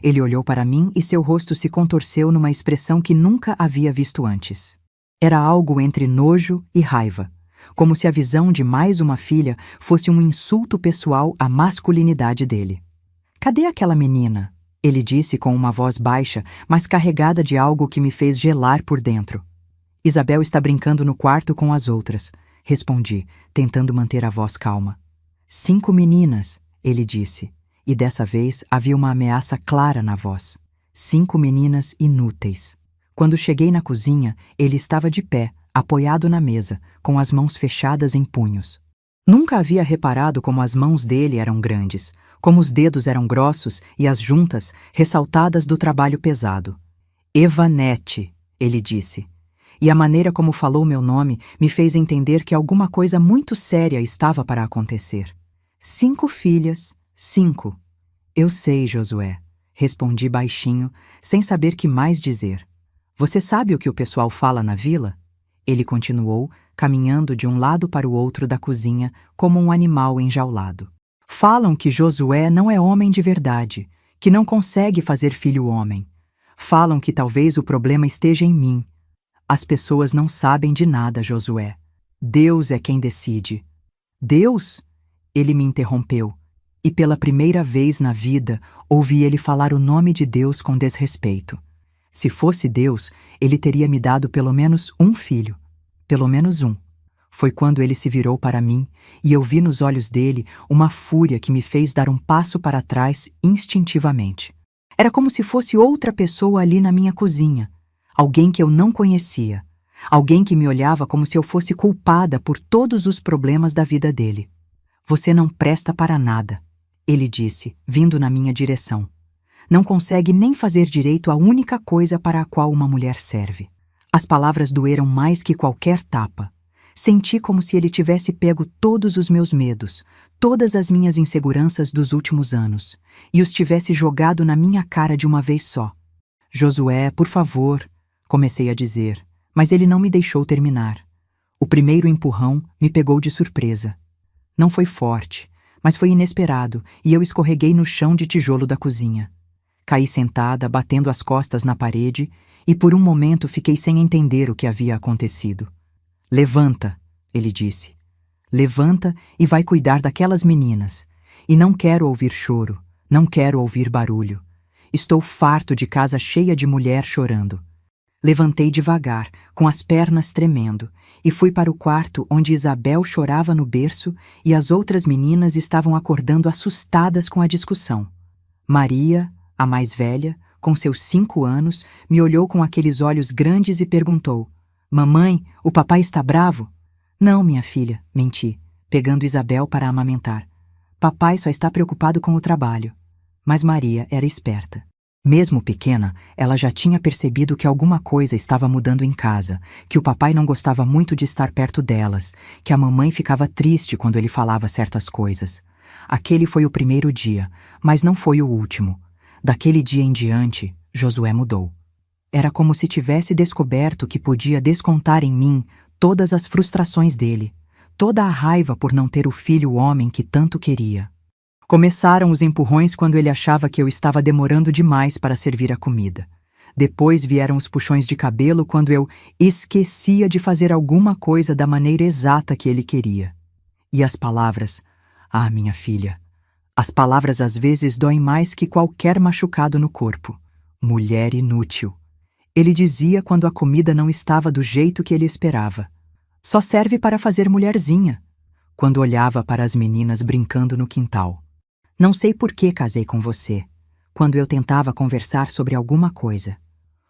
Ele olhou para mim e seu rosto se contorceu numa expressão que nunca havia visto antes. Era algo entre nojo e raiva, como se a visão de mais uma filha fosse um insulto pessoal à masculinidade dele. "Cadê aquela menina?" ele disse com uma voz baixa, mas carregada de algo que me fez gelar por dentro. "Isabel está brincando no quarto com as outras", respondi, tentando manter a voz calma. 5 meninas, ele disse, e dessa vez havia uma ameaça clara na voz. 5 meninas inúteis. Quando cheguei na cozinha, ele estava de pé, apoiado na mesa, com as mãos fechadas em punhos. Nunca havia reparado como as mãos dele eram grandes, como os dedos eram grossos e as juntas ressaltadas do trabalho pesado. "Evanete", ele disse. E a maneira como falou meu nome me fez entender que alguma coisa muito séria estava para acontecer. 5 filhas, 5. "Eu sei, Josué", respondi baixinho, sem saber que mais dizer. "Você sabe o que o pessoal fala na vila?" Ele continuou, caminhando de um lado para o outro da cozinha como um animal enjaulado. "Falam que Josué não é homem de verdade, que não consegue fazer filho homem. Falam que talvez o problema esteja em mim. As pessoas não sabem de nada, Josué. Deus é quem decide." "Deus?" Ele me interrompeu, e pela primeira vez na vida ouvi ele falar o nome de Deus com desrespeito. Se fosse Deus, ele teria me dado pelo menos um filho. Pelo menos um. Foi quando ele se virou para mim e eu vi nos olhos dele uma fúria que me fez dar um passo para trás instintivamente. Era como se fosse outra pessoa ali na minha cozinha, alguém que eu não conhecia, alguém que me olhava como se eu fosse culpada por todos os problemas da vida dele. "Você não presta para nada", ele disse, vindo na minha direção. "Não consegue nem fazer direito à única coisa para a qual uma mulher serve." As palavras doeram mais que qualquer tapa. Senti como se ele tivesse pego todos os meus medos, todas as minhas inseguranças dos últimos anos, e os tivesse jogado na minha cara de uma vez só. "Josué, por favor", comecei a dizer, mas ele não me deixou terminar. O primeiro empurrão me pegou de surpresa. Não foi forte, Mas foi inesperado e eu escorreguei no chão de tijolo da cozinha. Caí sentada, batendo as costas na parede, e por um momento fiquei sem entender o que havia acontecido. Levanta, ele disse. Levanta e vai cuidar daquelas meninas. E não quero ouvir choro, não quero ouvir barulho. Estou farto de casa cheia de mulher chorando. Levantei devagar, com as pernas tremendo, e fui para o quarto onde Isabel chorava no berço e as outras meninas estavam acordando assustadas com a discussão. Maria, a mais velha, com seus 5 anos, me olhou com aqueles olhos grandes e perguntou: Mamãe, o papai está bravo? Não, minha filha, menti, pegando Isabel para amamentar. Papai só está preocupado com o trabalho. Mas Maria era esperta. Mesmo pequena, ela já tinha percebido que alguma coisa estava mudando em casa, que o papai não gostava muito de estar perto delas, que a mamãe ficava triste quando ele falava certas coisas. Aquele foi o primeiro dia, mas não foi o último. Daquele dia em diante, Josué mudou. Era como se tivesse descoberto que podia descontar em mim todas as frustrações dele, toda a raiva por não ter o filho homem que tanto queria. Começaram os empurrões quando ele achava que eu estava demorando demais para servir a comida. Depois vieram os puxões de cabelo quando eu esquecia de fazer alguma coisa da maneira exata que ele queria. E as palavras: Ah, minha filha, as palavras às vezes doem mais que qualquer machucado no corpo. Mulher inútil. Ele dizia quando a comida não estava do jeito que ele esperava. Só serve para fazer mulherzinha. Quando olhava para as meninas brincando no quintal. Não sei por que casei com você, quando eu tentava conversar sobre alguma coisa.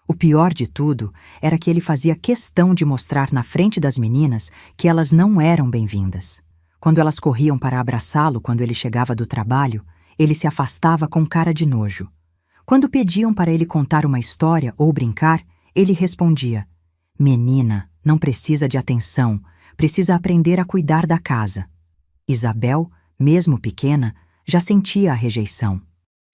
O pior de tudo era que ele fazia questão de mostrar na frente das meninas que elas não eram bem-vindas. Quando elas corriam para abraçá-lo quando ele chegava do trabalho, ele se afastava com cara de nojo. Quando pediam para ele contar uma história ou brincar, ele respondia: Menina, não precisa de atenção, precisa aprender a cuidar da casa. Isabel, mesmo pequena, já sentia a rejeição.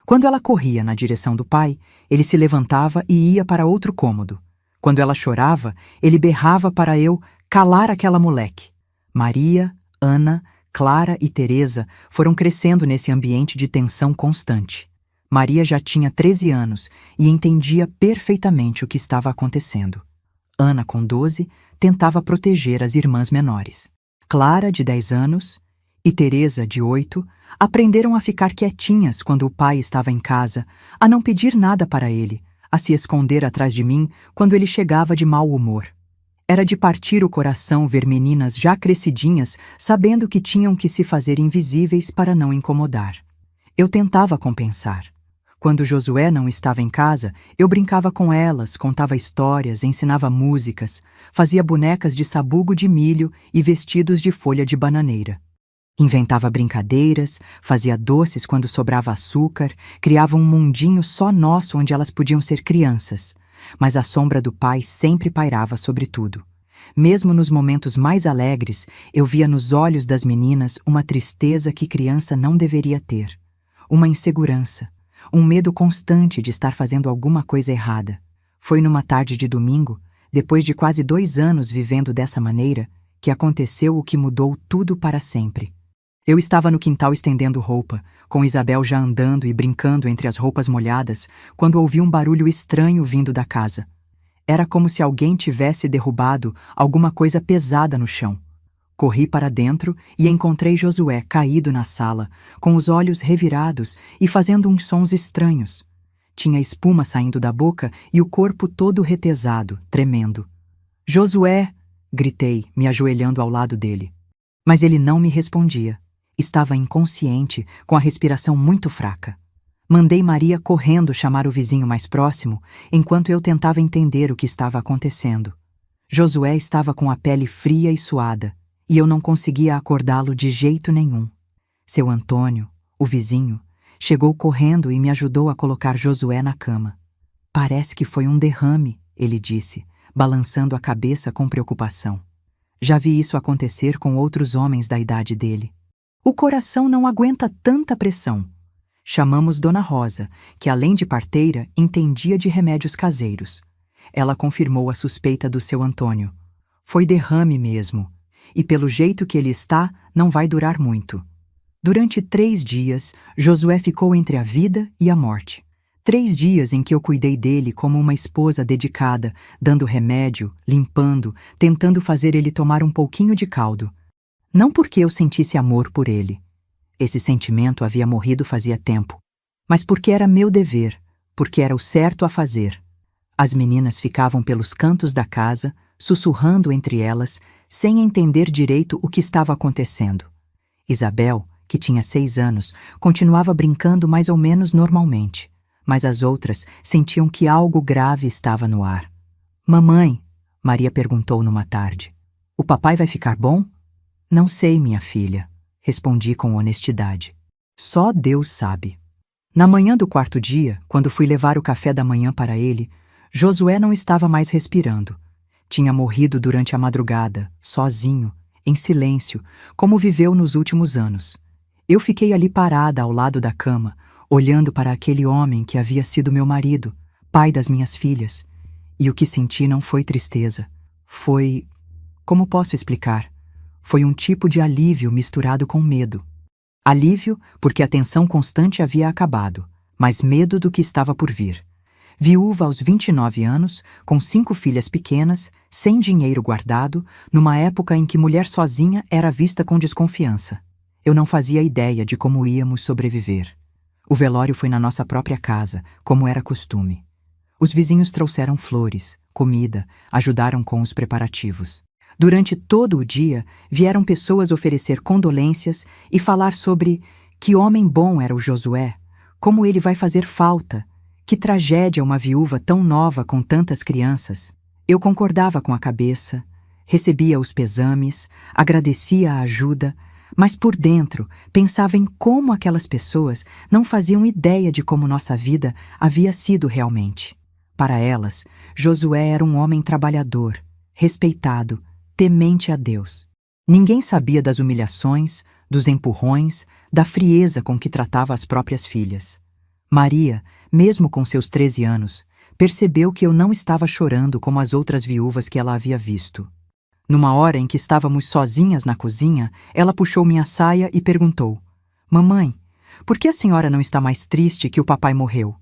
Quando ela corria na direção do pai, ele se levantava e ia para outro cômodo. Quando ela chorava, ele berrava para eu calar aquela moleque. Maria, Ana, Clara e Teresa foram crescendo nesse ambiente de tensão constante. Maria já tinha 13 anos e entendia perfeitamente o que estava acontecendo. Ana, com 12, tentava proteger as irmãs menores. Clara, de 10 anos, e Teresa, de 8, aprenderam a ficar quietinhas quando o pai estava em casa, a não pedir nada para ele, a se esconder atrás de mim quando ele chegava de mau humor. Era de partir o coração ver meninas já crescidinhas sabendo que tinham que se fazer invisíveis para não incomodar. Eu tentava compensar. Quando Josué não estava em casa, eu brincava com elas, contava histórias, ensinava músicas, fazia bonecas de sabugo de milho e vestidos de folha de bananeira. Inventava brincadeiras, fazia doces quando sobrava açúcar, criava um mundinho só nosso onde elas podiam ser crianças. Mas a sombra do pai sempre pairava sobre tudo. Mesmo nos momentos mais alegres, eu via nos olhos das meninas uma tristeza que criança não deveria ter. Uma insegurança, um medo constante de estar fazendo alguma coisa errada. Foi numa tarde de domingo, depois de quase 2 anos vivendo dessa maneira, que aconteceu o que mudou tudo para sempre. Eu estava no quintal estendendo roupa, com Isabel já andando e brincando entre as roupas molhadas, quando ouvi um barulho estranho vindo da casa. Era como se alguém tivesse derrubado alguma coisa pesada no chão. Corri para dentro e encontrei Josué caído na sala, com os olhos revirados e fazendo uns sons estranhos. Tinha espuma saindo da boca e o corpo todo retesado, tremendo. «Josué!» gritei, me ajoelhando ao lado dele. Mas ele não me respondia. Estava inconsciente, com a respiração muito fraca. Mandei Maria correndo chamar o vizinho mais próximo, enquanto eu tentava entender o que estava acontecendo. Josué estava com a pele fria e suada, e eu não conseguia acordá-lo de jeito nenhum. Seu Antônio, o vizinho, chegou correndo e me ajudou a colocar Josué na cama. «Parece que foi um derrame», ele disse, balançando a cabeça com preocupação. Já vi isso acontecer com outros homens da idade dele. O coração não aguenta tanta pressão. Chamamos Dona Rosa, que além de parteira, entendia de remédios caseiros. Ela confirmou a suspeita do seu Antônio. Foi derrame mesmo, e pelo jeito que ele está, não vai durar muito. Durante 3 dias, Josué ficou entre a vida e a morte. 3 dias em que eu cuidei dele como uma esposa dedicada, dando remédio, limpando, tentando fazer ele tomar um pouquinho de caldo. Não porque eu sentisse amor por ele. Esse sentimento havia morrido fazia tempo. Mas porque era meu dever, porque era o certo a fazer. As meninas ficavam pelos cantos da casa, sussurrando entre elas, sem entender direito o que estava acontecendo. Isabel, que tinha 6 anos, continuava brincando mais ou menos normalmente, mas as outras sentiam que algo grave estava no ar. Mamãe, Maria perguntou numa tarde, o papai vai ficar bom? Não sei, minha filha, respondi com honestidade. Só Deus sabe. Na manhã do 4º dia, quando fui levar o café da manhã para ele, Josué não estava mais respirando. Tinha morrido durante a madrugada, sozinho, em silêncio, como viveu nos últimos anos. Eu fiquei ali parada ao lado da cama, olhando para aquele homem que havia sido meu marido, pai das minhas filhas. E o que senti não foi tristeza. Foi... Como posso explicar? Foi um tipo de alívio misturado com medo. Alívio porque a tensão constante havia acabado, mas medo do que estava por vir. Viúva aos 29 anos, com 5 filhas pequenas, sem dinheiro guardado, numa época em que mulher sozinha era vista com desconfiança. Eu não fazia ideia de como íamos sobreviver. O velório foi na nossa própria casa, como era costume. Os vizinhos trouxeram flores, comida, ajudaram com os preparativos. Durante todo o dia, vieram pessoas oferecer condolências e falar sobre que homem bom era o Josué, como ele vai fazer falta, que tragédia uma viúva tão nova com tantas crianças. Eu concordava com a cabeça, recebia os pesames, agradecia a ajuda, mas por dentro pensava em como aquelas pessoas não faziam ideia de como nossa vida havia sido realmente. Para elas, Josué era um homem trabalhador, respeitado, temente a Deus. Ninguém sabia das humilhações, dos empurrões, da frieza com que tratava as próprias filhas. Maria, mesmo com seus 13 anos, percebeu que eu não estava chorando como as outras viúvas que ela havia visto. Numa hora em que estávamos sozinhas na cozinha, ela puxou minha saia e perguntou: Mamãe, por que a senhora não está mais triste que o papai morreu?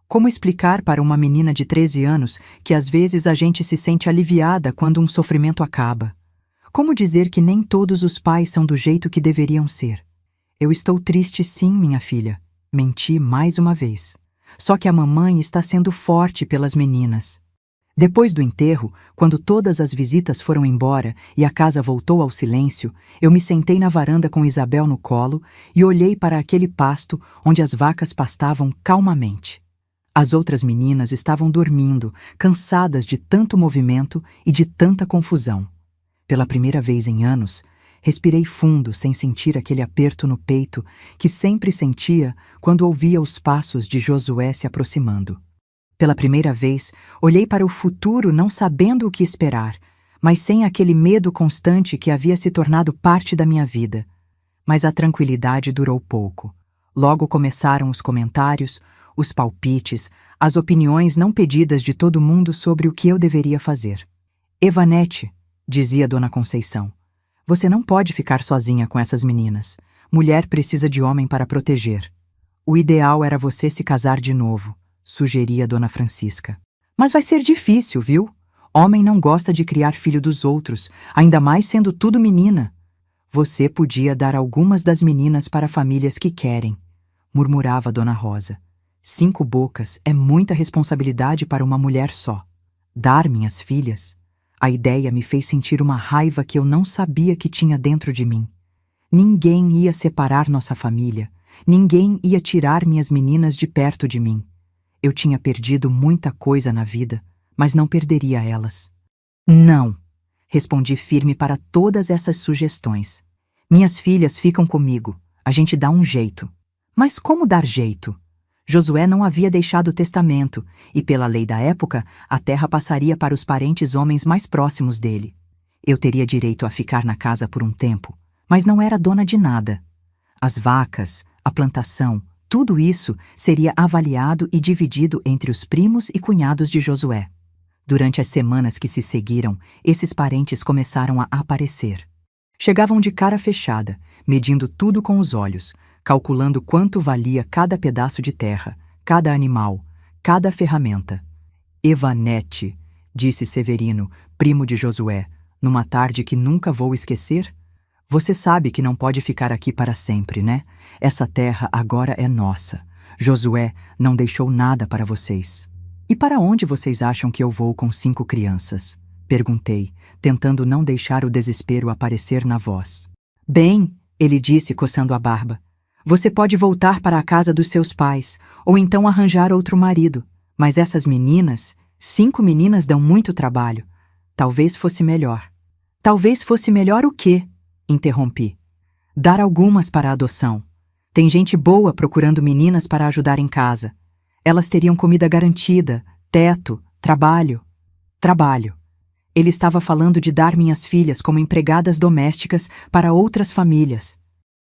Como explicar para uma menina de 13 anos que às vezes a gente se sente aliviada quando um sofrimento acaba? Como dizer que nem todos os pais são do jeito que deveriam ser? Eu estou triste sim, minha filha. Menti mais uma vez. Só que a mamãe está sendo forte pelas meninas. Depois do enterro, quando todas as visitas foram embora e a casa voltou ao silêncio, eu me sentei na varanda com Isabel no colo e olhei para aquele pasto onde as vacas pastavam calmamente. As outras meninas estavam dormindo, cansadas de tanto movimento e de tanta confusão. Pela primeira vez em anos, respirei fundo sem sentir aquele aperto no peito que sempre sentia quando ouvia os passos de Josué se aproximando. Pela primeira vez, olhei para o futuro não sabendo o que esperar, mas sem aquele medo constante que havia se tornado parte da minha vida. Mas a tranquilidade durou pouco. Logo começaram os comentários, os palpites, as opiniões não pedidas de todo mundo sobre o que eu deveria fazer. Evanete, dizia Dona Conceição, você não pode ficar sozinha com essas meninas. Mulher precisa de homem para proteger. O ideal era você se casar de novo, sugeria Dona Francisca. Mas vai ser difícil, viu? Homem não gosta de criar filho dos outros, ainda mais sendo tudo menina. Você podia dar algumas das meninas para famílias que querem, murmurava Dona Rosa. 5 bocas é muita responsabilidade para uma mulher só. Dar minhas filhas? A ideia me fez sentir uma raiva que eu não sabia que tinha dentro de mim. Ninguém ia separar nossa família. Ninguém ia tirar minhas meninas de perto de mim. Eu tinha perdido muita coisa na vida, mas não perderia elas. Não, respondi firme para todas essas sugestões. Minhas filhas ficam comigo. A gente dá um jeito. Mas como dar jeito? Josué não havia deixado testamento, e pela lei da época, a terra passaria para os parentes homens mais próximos dele. Eu teria direito a ficar na casa por um tempo, mas não era dona de nada. As vacas, a plantação, tudo isso seria avaliado e dividido entre os primos e cunhados de Josué. Durante as semanas que se seguiram, esses parentes começaram a aparecer. Chegavam de cara fechada, medindo tudo com os olhos, calculando quanto valia cada pedaço de terra, cada animal, cada ferramenta. Evanete, disse Severino, primo de Josué, numa tarde que nunca vou esquecer. Você sabe que não pode ficar aqui para sempre, né? Essa terra agora é nossa. Josué não deixou nada para vocês. E para onde vocês acham que eu vou com 5 crianças? Perguntei, tentando não deixar o desespero aparecer na voz. Bem, ele disse, coçando a barba. Você pode voltar para a casa dos seus pais, ou então arranjar outro marido. Mas essas meninas, 5 meninas dão muito trabalho. Talvez fosse melhor. Talvez fosse melhor o quê? Interrompi. Dar algumas para adoção. Tem gente boa procurando meninas para ajudar em casa. Elas teriam comida garantida, teto, trabalho. Trabalho. Ele estava falando de dar minhas filhas como empregadas domésticas para outras famílias.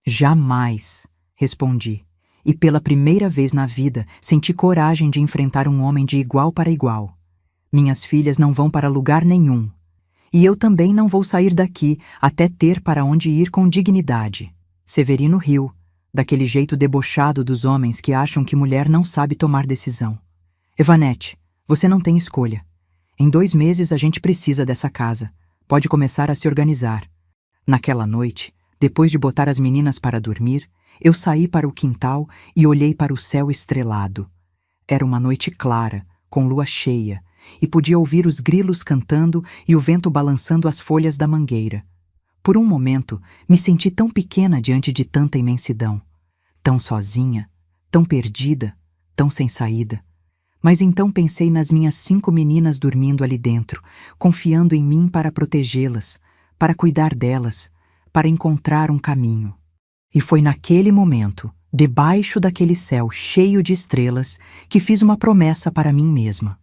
Jamais, respondi. E pela primeira vez na vida senti coragem de enfrentar um homem de igual para igual. Minhas filhas não vão para lugar nenhum. E eu também não vou sair daqui até ter para onde ir com dignidade. Severino riu, daquele jeito debochado dos homens que acham que mulher não sabe tomar decisão. Evanete, você não tem escolha. Em 2 meses a gente precisa dessa casa. Pode começar a se organizar. Naquela noite, depois de botar as meninas para dormir, eu saí para o quintal e olhei para o céu estrelado. Era uma noite clara, com lua cheia, e podia ouvir os grilos cantando e o vento balançando as folhas da mangueira. Por um momento, me senti tão pequena diante de tanta imensidão. Tão sozinha, tão perdida, tão sem saída. Mas então pensei nas minhas 5 meninas dormindo ali dentro, confiando em mim para protegê-las, para cuidar delas, para encontrar um caminho. E foi naquele momento, debaixo daquele céu cheio de estrelas, que fiz uma promessa para mim mesma.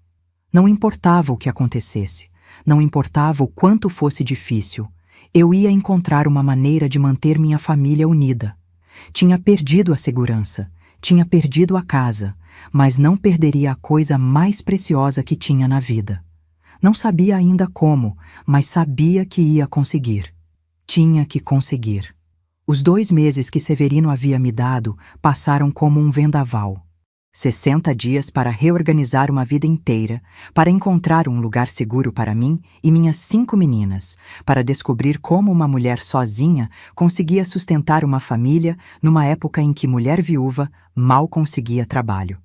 Não importava o que acontecesse, não importava o quanto fosse difícil, eu ia encontrar uma maneira de manter minha família unida. Tinha perdido a segurança, tinha perdido a casa, mas não perderia a coisa mais preciosa que tinha na vida. Não sabia ainda como, mas sabia que ia conseguir. Tinha que conseguir. Os 2 meses que Severino havia me dado passaram como um vendaval. 60 dias para reorganizar uma vida inteira, para encontrar um lugar seguro para mim e minhas 5 meninas, para descobrir como uma mulher sozinha conseguia sustentar uma família numa época em que mulher viúva mal conseguia trabalho.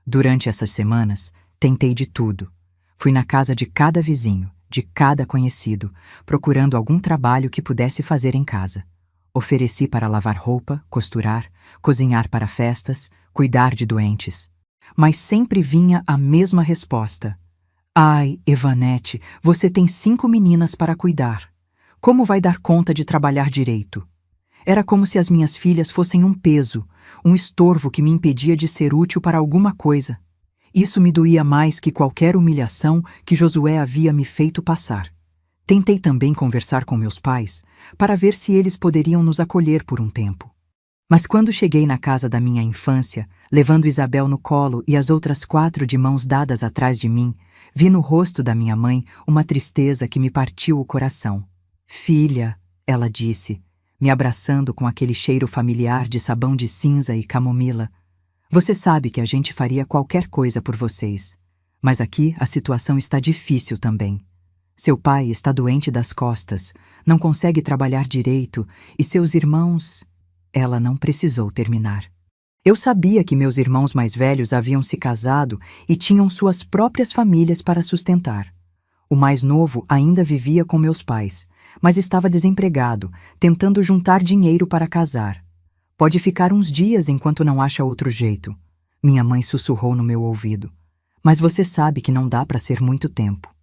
Durante essas semanas, tentei de tudo. Fui na casa de cada vizinho, de cada conhecido, procurando algum trabalho que pudesse fazer em casa. Ofereci para lavar roupa, costurar, cozinhar para festas, cuidar de doentes. Mas sempre vinha a mesma resposta. Ai, Evanete, você tem 5 meninas para cuidar. Como vai dar conta de trabalhar direito? Era como se as minhas filhas fossem um peso, um estorvo que me impedia de ser útil para alguma coisa. Isso me doía mais que qualquer humilhação que Josué havia me feito passar. Tentei também conversar com meus pais, para ver se eles poderiam nos acolher por um tempo. Mas quando cheguei na casa da minha infância, levando Isabel no colo e as outras 4 de mãos dadas atrás de mim, vi no rosto da minha mãe uma tristeza que me partiu o coração. Filha, ela disse, me abraçando com aquele cheiro familiar de sabão de cinza e camomila, você sabe que a gente faria qualquer coisa por vocês. Mas aqui a situação está difícil também. Seu pai está doente das costas, não consegue trabalhar direito e seus irmãos... Ela não precisou terminar. Eu sabia que meus irmãos mais velhos haviam se casado e tinham suas próprias famílias para sustentar. O mais novo ainda vivia com meus pais, mas estava desempregado, tentando juntar dinheiro para casar. Pode ficar uns dias enquanto não acha outro jeito. Minha mãe sussurrou no meu ouvido. Mas você sabe que não dá para ser muito tempo.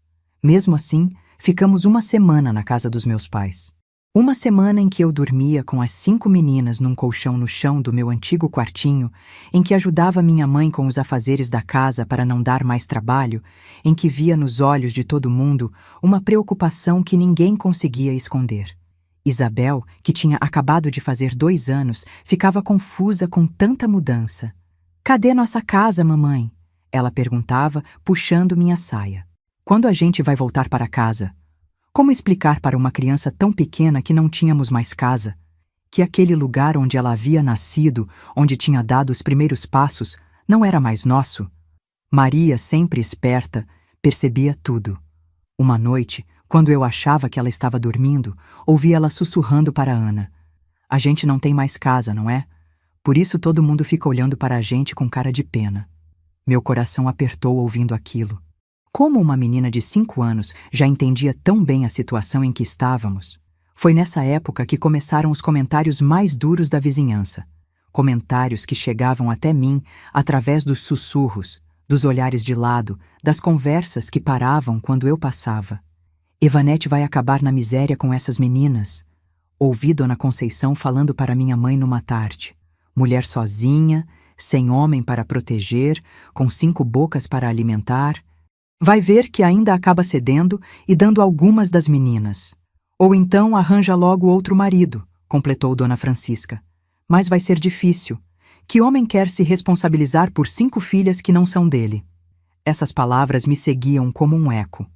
Mesmo assim, ficamos 1 semana na casa dos meus pais. 1 semana em que eu dormia com as 5 meninas num colchão no chão do meu antigo quartinho, em que ajudava minha mãe com os afazeres da casa para não dar mais trabalho, em que via nos olhos de todo mundo uma preocupação que ninguém conseguia esconder. Isabel, que tinha acabado de fazer 2 anos, ficava confusa com tanta mudança. Cadê nossa casa, mamãe? Ela perguntava, puxando minha saia. Quando a gente vai voltar para casa? Como explicar para uma criança tão pequena que não tínhamos mais casa, que aquele lugar onde ela havia nascido, onde tinha dado os primeiros passos, não era mais nosso? Maria, sempre esperta, percebia tudo. Uma noite, quando eu achava que ela estava dormindo, ouvi ela sussurrando para Ana: "A gente não tem mais casa, não é? Por isso todo mundo fica olhando para a gente com cara de pena." Meu coração apertou ouvindo aquilo. Como uma menina de 5 anos já entendia tão bem a situação em que estávamos? Foi nessa época que começaram os comentários mais duros da vizinhança. Comentários que chegavam até mim através dos sussurros, dos olhares de lado, das conversas que paravam quando eu passava. "Evanete vai acabar na miséria com essas meninas." Ouvi Dona Conceição falando para minha mãe numa tarde. Mulher sozinha, sem homem para proteger, com 5 bocas para alimentar. Vai ver que ainda acaba cedendo e dando algumas das meninas. "Ou então arranja logo outro marido", completou Dona Francisca. "Mas vai ser difícil. Que homem quer se responsabilizar por 5 filhas que não são dele?" Essas palavras me seguiam como um eco.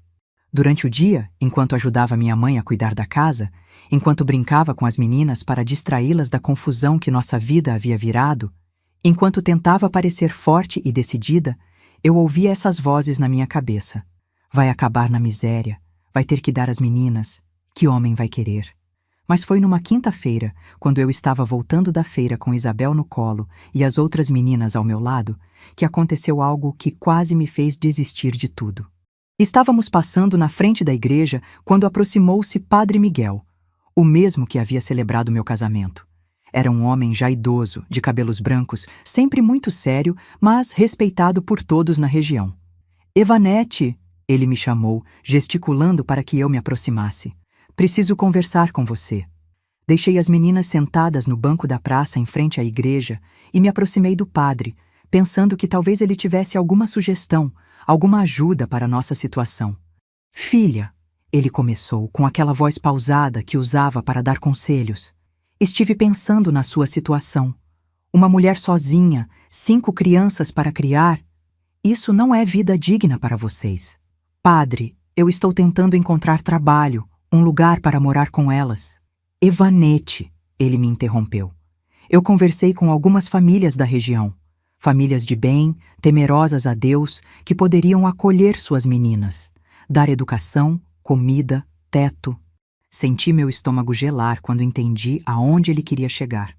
Durante o dia, enquanto ajudava minha mãe a cuidar da casa, enquanto brincava com as meninas para distraí-las da confusão que nossa vida havia virado, enquanto tentava parecer forte e decidida, eu ouvia essas vozes na minha cabeça. "Vai acabar na miséria, vai ter que dar às meninas, que homem vai querer?" Mas foi numa quinta-feira, quando eu estava voltando da feira com Isabel no colo e as outras meninas ao meu lado, que aconteceu algo que quase me fez desistir de tudo. Estávamos passando na frente da igreja quando aproximou-se Padre Miguel, o mesmo que havia celebrado meu casamento. Era um homem já idoso, de cabelos brancos, sempre muito sério, mas respeitado por todos na região. "Evanete", ele me chamou, gesticulando para que eu me aproximasse. "Preciso conversar com você." Deixei as meninas sentadas no banco da praça em frente à igreja e me aproximei do padre, pensando que talvez ele tivesse alguma sugestão, alguma ajuda para nossa situação. "Filha", ele começou com aquela voz pausada que usava para dar conselhos, "estive pensando na sua situação. Uma mulher sozinha, 5 crianças para criar. Isso não é vida digna para vocês. Padre, eu estou tentando encontrar trabalho, um lugar para morar com elas." "Evanete", ele me interrompeu. "Eu conversei com algumas famílias da região. Famílias de bem, temerosas a Deus, que poderiam acolher suas meninas, dar educação, comida, teto." Senti meu estômago gelar quando entendi aonde ele queria chegar.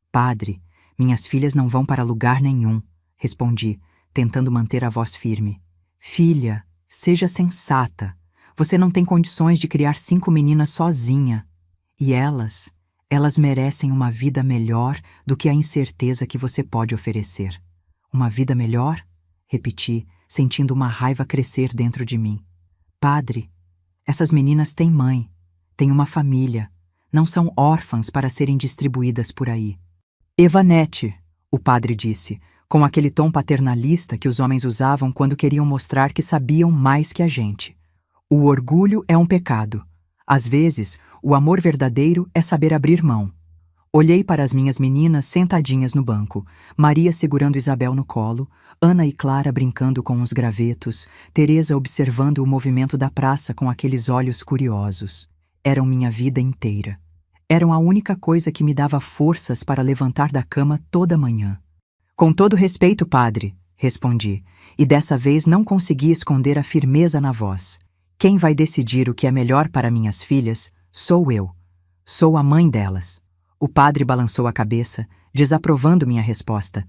"Padre, minhas filhas não vão para lugar nenhum", respondi, tentando manter a voz firme. "Filha, seja sensata. Você não tem condições de criar 5 meninas sozinha. E elas merecem uma vida melhor do que a incerteza que você pode oferecer." "Uma vida melhor?" repeti, sentindo uma raiva crescer dentro de mim. "Padre, essas meninas têm mãe, têm uma família, não são órfãs para serem distribuídas por aí." "Evanete", o padre disse, com aquele tom paternalista que os homens usavam quando queriam mostrar que sabiam mais que a gente. "O orgulho é um pecado. Às vezes, o amor verdadeiro é saber abrir mão." Olhei para as minhas meninas sentadinhas no banco, Maria segurando Isabel no colo, Ana e Clara brincando com os gravetos, Teresa observando o movimento da praça com aqueles olhos curiosos. Eram minha vida inteira. Eram a única coisa que me dava forças para levantar da cama toda manhã. "Com todo respeito, padre", respondi, e dessa vez não consegui esconder a firmeza na voz. "Quem vai decidir o que é melhor para minhas filhas sou eu. Sou a mãe delas." O padre balançou a cabeça, desaprovando minha resposta.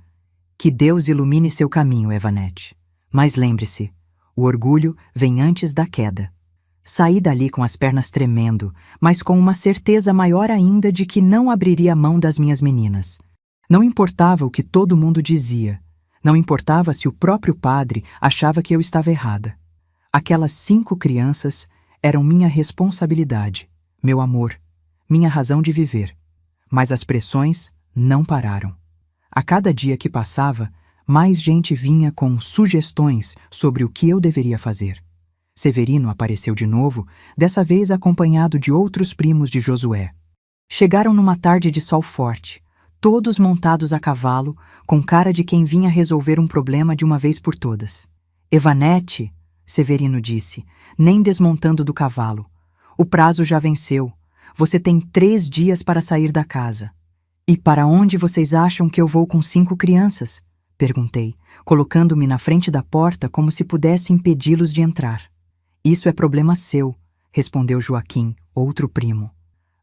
"Que Deus ilumine seu caminho, Evanete. Mas lembre-se, o orgulho vem antes da queda." Saí dali com as pernas tremendo, mas com uma certeza maior ainda de que não abriria mão das minhas meninas. Não importava o que todo mundo dizia. Não importava se o próprio padre achava que eu estava errada. Aquelas 5 crianças eram minha responsabilidade, meu amor, minha razão de viver. Mas as pressões não pararam. A cada dia que passava, mais gente vinha com sugestões sobre o que eu deveria fazer. Severino apareceu de novo, dessa vez acompanhado de outros primos de Josué. Chegaram numa tarde de sol forte, todos montados a cavalo, com cara de quem vinha resolver um problema de uma vez por todas. "Evanete", Severino disse, nem desmontando do cavalo, O prazo já venceu. Você tem 3 dias para sair da casa. E para onde vocês acham que eu vou com 5 crianças? Perguntei, colocando-me na frente da porta como se pudesse impedi-los de entrar. Isso é problema seu, respondeu Joaquim, outro primo.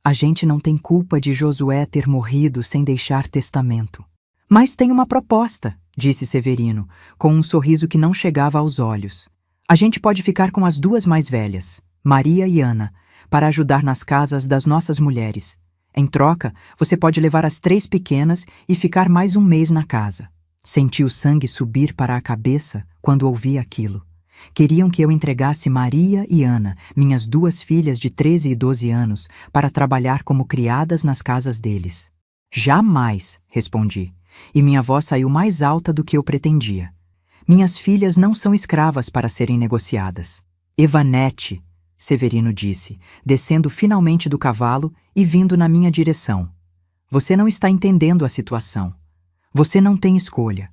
A gente não tem culpa de Josué ter morrido sem deixar testamento. Mas tem uma proposta, disse Severino, com um sorriso que não chegava aos olhos. A gente pode ficar com as 2 mais velhas, Maria e Ana, para ajudar nas casas das nossas mulheres. Em troca, você pode levar as 3 pequenas e ficar mais um mês na casa. Senti o sangue subir para a cabeça quando ouvi aquilo. Queriam que eu entregasse Maria e Ana, minhas 2 filhas de 13 e 12 anos, para trabalhar como criadas nas casas deles. Jamais, respondi, e minha voz saiu mais alta do que eu pretendia. Minhas filhas não são escravas para serem negociadas. Evanete, Severino disse, descendo finalmente do cavalo e vindo na minha direção. Você não está entendendo a situação. Você não tem escolha.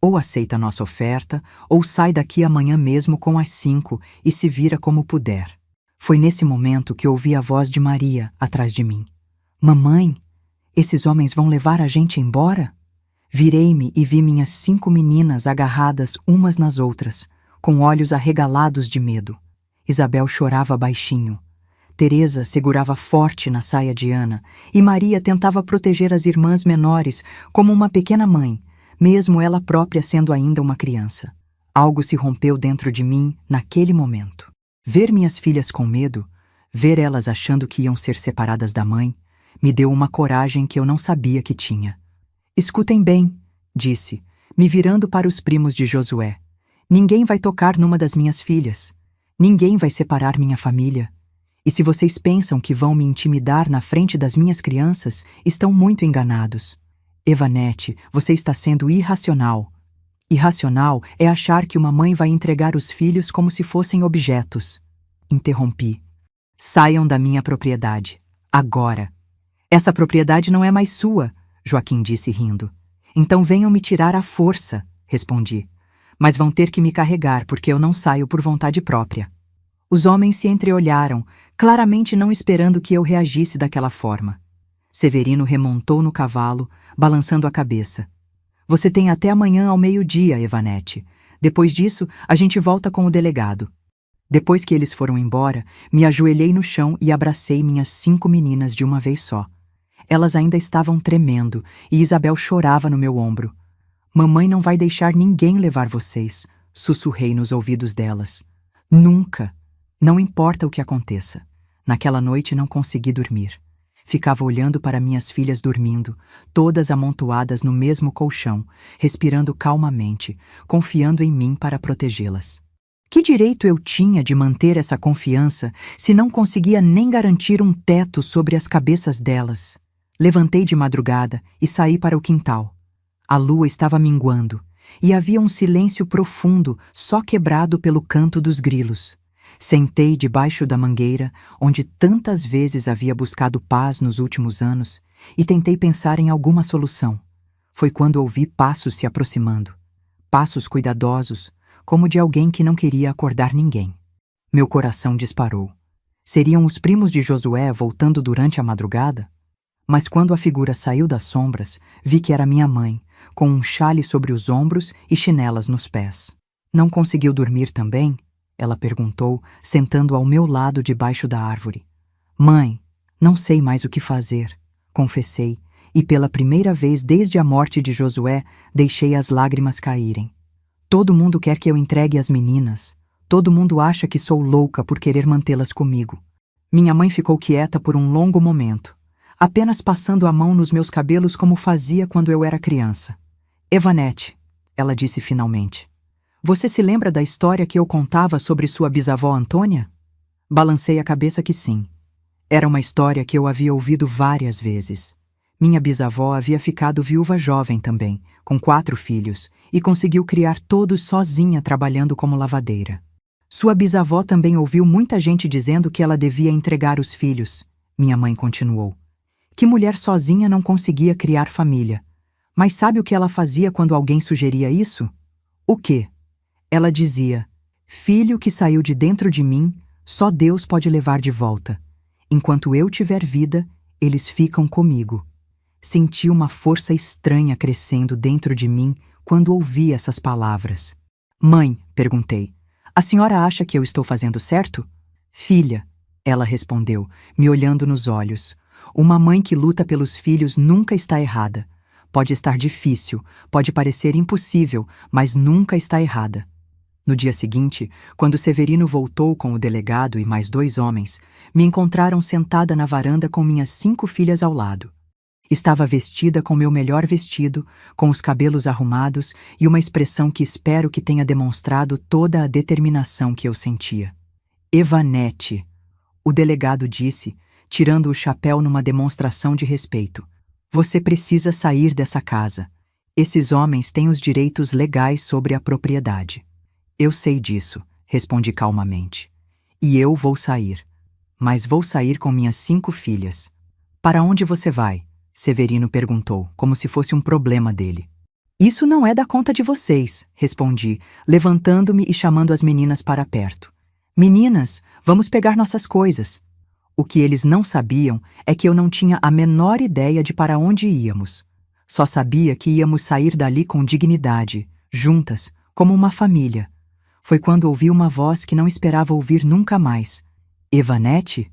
Ou aceita nossa oferta, ou sai daqui amanhã mesmo com as 5 e se vira como puder. Foi nesse momento que ouvi a voz de Maria atrás de mim. Mamãe, esses homens vão levar a gente embora? Virei-me e vi minhas 5 meninas agarradas umas nas outras, com olhos arregalados de medo. Isabel chorava baixinho. Teresa segurava forte na saia de Ana e Maria tentava proteger as irmãs menores como uma pequena mãe, mesmo ela própria sendo ainda uma criança. Algo se rompeu dentro de mim naquele momento. Ver minhas filhas com medo, ver elas achando que iam ser separadas da mãe, me deu uma coragem que eu não sabia que tinha. Escutem bem, disse, me virando para os primos de Josué. Ninguém vai tocar numa das minhas filhas. Ninguém vai separar minha família. E se vocês pensam que vão me intimidar na frente das minhas crianças, estão muito enganados. Evanete, você está sendo irracional. Irracional é achar que uma mãe vai entregar os filhos como se fossem objetos. Interrompi. Saiam da minha propriedade. Agora. Essa propriedade não é mais sua, Joaquim disse rindo. Então venham me tirar à força, respondi. Mas vão ter que me carregar porque eu não saio por vontade própria. Os homens se entreolharam, claramente não esperando que eu reagisse daquela forma. Severino remontou no cavalo, balançando a cabeça. Você tem até amanhã ao meio-dia, Evanete. Depois disso, a gente volta com o delegado. Depois que eles foram embora, me ajoelhei no chão e abracei minhas 5 meninas de uma vez só. Elas ainda estavam tremendo e Isabel chorava no meu ombro. Mamãe não vai deixar ninguém levar vocês, sussurrei nos ouvidos delas. Nunca. Não importa o que aconteça. Naquela noite não consegui dormir. Ficava olhando para minhas filhas dormindo, todas amontoadas no mesmo colchão, respirando calmamente, confiando em mim para protegê-las. Que direito eu tinha de manter essa confiança se não conseguia nem garantir um teto sobre as cabeças delas? Levantei de madrugada e saí para o quintal. A lua estava minguando, e havia um silêncio profundo, só quebrado pelo canto dos grilos. Sentei debaixo da mangueira, onde tantas vezes havia buscado paz nos últimos anos, e tentei pensar em alguma solução. Foi quando ouvi passos se aproximando. Passos cuidadosos, como de alguém que não queria acordar ninguém. Meu coração disparou. Seriam os primos de Josué voltando durante a madrugada? Mas quando a figura saiu das sombras, vi que era minha mãe, com um xale sobre os ombros e chinelas nos pés. Não conseguiu dormir também? Ela perguntou, sentando ao meu lado debaixo da árvore. Mãe, não sei mais o que fazer, confessei, e pela primeira vez desde a morte de Josué, deixei as lágrimas caírem. Todo mundo quer que eu entregue as meninas. Todo mundo acha que sou louca por querer mantê-las comigo. Minha mãe ficou quieta por um longo momento, apenas passando a mão nos meus cabelos como fazia quando eu era criança. Evanete, ela disse finalmente. Você se lembra da história que eu contava sobre sua bisavó Antônia? Balancei a cabeça que sim. Era uma história que eu havia ouvido várias vezes. Minha bisavó havia ficado viúva jovem também, com 4 filhos, e conseguiu criar todos sozinha trabalhando como lavadeira. Sua bisavó também ouviu muita gente dizendo que ela devia entregar os filhos. Minha mãe continuou. Que mulher sozinha não conseguia criar família. Mas sabe o que ela fazia quando alguém sugeria isso? O quê? Ela dizia, filho que saiu de dentro de mim, Só Deus pode levar de volta. Enquanto eu tiver vida, eles ficam comigo. Senti uma força estranha crescendo dentro de mim quando ouvi essas palavras. Mãe, perguntei, a senhora acha que eu estou fazendo certo? Filha, ela respondeu, me olhando nos olhos. Uma mãe que luta pelos filhos nunca está errada. Pode estar difícil, pode parecer impossível, mas nunca está errada. No dia seguinte, quando Severino voltou com o delegado e mais 2 homens, me encontraram sentada na varanda com minhas 5 filhas ao lado. Estava vestida com meu melhor vestido, com os cabelos arrumados e uma expressão que espero que tenha demonstrado toda a determinação que eu sentia. Evanete, o delegado disse, tirando o chapéu numa demonstração de respeito. Você precisa sair dessa casa. Esses homens têm os direitos legais sobre a propriedade. Eu sei disso, respondi calmamente. E eu vou sair. Mas vou sair com minhas 5 filhas. Para onde você vai? Severino perguntou, como se fosse um problema dele. Isso não é da conta de vocês, respondi, levantando-me e chamando as meninas para perto. Meninas, vamos pegar nossas coisas. O que eles não sabiam é que eu não tinha a menor ideia de para onde íamos. Só sabia que íamos sair dali com dignidade, juntas, como uma família. Foi quando ouvi uma voz que não esperava ouvir nunca mais. Evanete?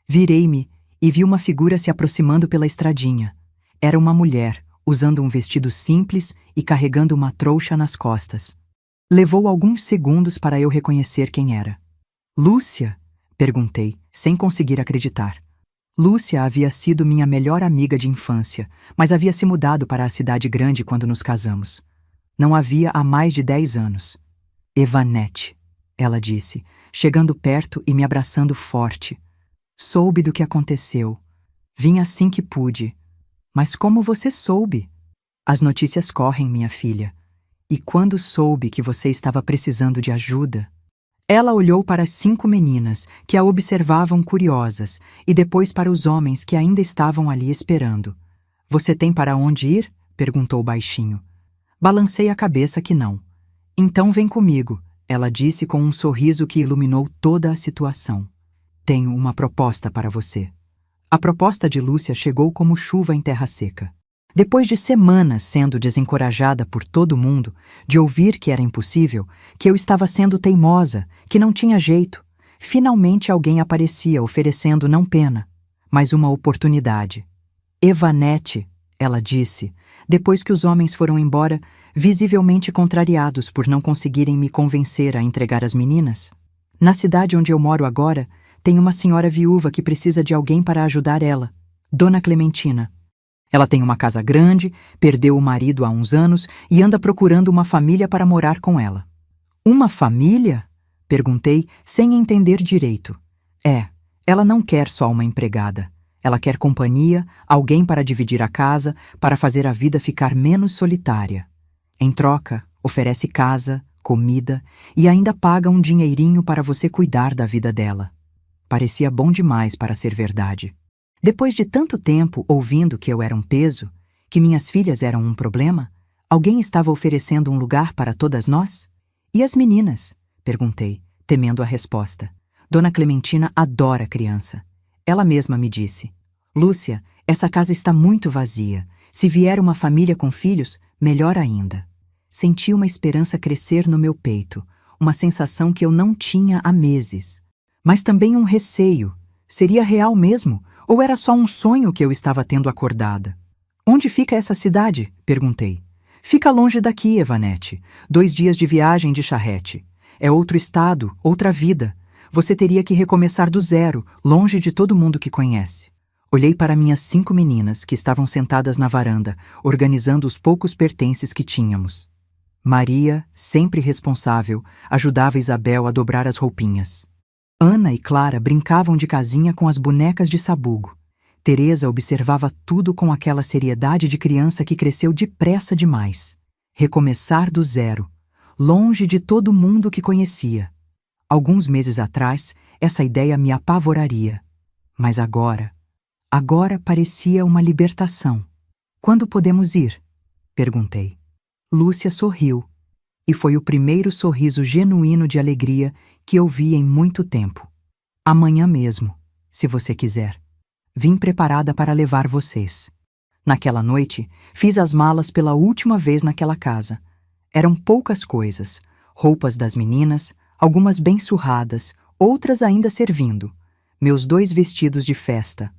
Virei-me e vi uma figura se aproximando pela estradinha. Era uma mulher, usando um vestido simples e carregando uma trouxa nas costas. Levou alguns segundos para eu reconhecer quem era. Lúcia? Perguntei, sem conseguir acreditar. Lúcia havia sido minha melhor amiga de infância, mas havia se mudado para a cidade grande quando nos casamos. Não havia há mais de 10 anos. Evanete, ela disse, chegando perto e me abraçando forte. Soube do que aconteceu. Vim assim que pude. Mas como você soube? As notícias correm, minha filha. E quando soube que você estava precisando de ajuda... Ela olhou para as 5 meninas, que a observavam curiosas, e depois para os homens que ainda estavam ali esperando. Você tem para onde ir? Perguntou baixinho. Balancei a cabeça que não. Então vem comigo, ela disse com um sorriso que iluminou toda a situação. Tenho uma proposta para você. A proposta de Lúcia chegou como chuva em terra seca. Depois de semanas sendo desencorajada por todo mundo, de ouvir que era impossível, que eu estava sendo teimosa, que não tinha jeito, finalmente alguém aparecia oferecendo não pena, mas uma oportunidade. Evanete, ela disse, depois que os homens foram embora, visivelmente contrariados por não conseguirem me convencer a entregar as meninas. Na cidade onde eu moro agora, tem uma senhora viúva que precisa de alguém para ajudar ela, Dona Clementina. Ela tem uma casa grande, perdeu o marido há uns anos e anda procurando uma família para morar com ela. Uma família? Perguntei, sem entender direito. Ela não quer só uma empregada. Ela quer companhia, alguém para dividir a casa, para fazer a vida ficar menos solitária. Em troca, oferece casa, comida e ainda paga um dinheirinho para você cuidar da vida dela. Parecia bom demais para ser verdade. Depois de tanto tempo ouvindo que eu era um peso, que minhas filhas eram um problema, alguém estava oferecendo um lugar para todas nós? E as meninas? Perguntei, temendo a resposta. Dona Clementina adora criança. Ela mesma me disse: Lúcia, essa casa está muito vazia. Se vier uma família com filhos, melhor ainda. Senti uma esperança crescer no meu peito, uma sensação que eu não tinha há meses. Mas também um receio. Seria real mesmo? Ou era só um sonho que eu estava tendo acordada? Onde fica essa cidade? Perguntei. Fica longe daqui, Evanete. 2 dias de viagem de charrete. É outro estado, outra vida. Você teria que recomeçar do zero, longe de todo mundo que conhece. Olhei para minhas 5 meninas, que estavam sentadas na varanda, organizando os poucos pertences que tínhamos. Maria, sempre responsável, ajudava Isabel a dobrar as roupinhas. Ana e Clara brincavam de casinha com as bonecas de sabugo. Teresa observava tudo com aquela seriedade de criança que cresceu depressa demais. Recomeçar do zero, longe de todo mundo que conhecia. Alguns meses atrás, essa ideia me apavoraria. Mas agora parecia uma libertação. Quando podemos ir? Perguntei. Lúcia sorriu. E foi o primeiro sorriso genuíno de alegria que eu vi em muito tempo. Amanhã mesmo, se você quiser. Vim preparada para levar vocês. Naquela noite, fiz as malas pela última vez naquela casa. Eram poucas coisas, roupas das meninas, algumas bem surradas, outras ainda servindo, meus 2 vestidos de festa,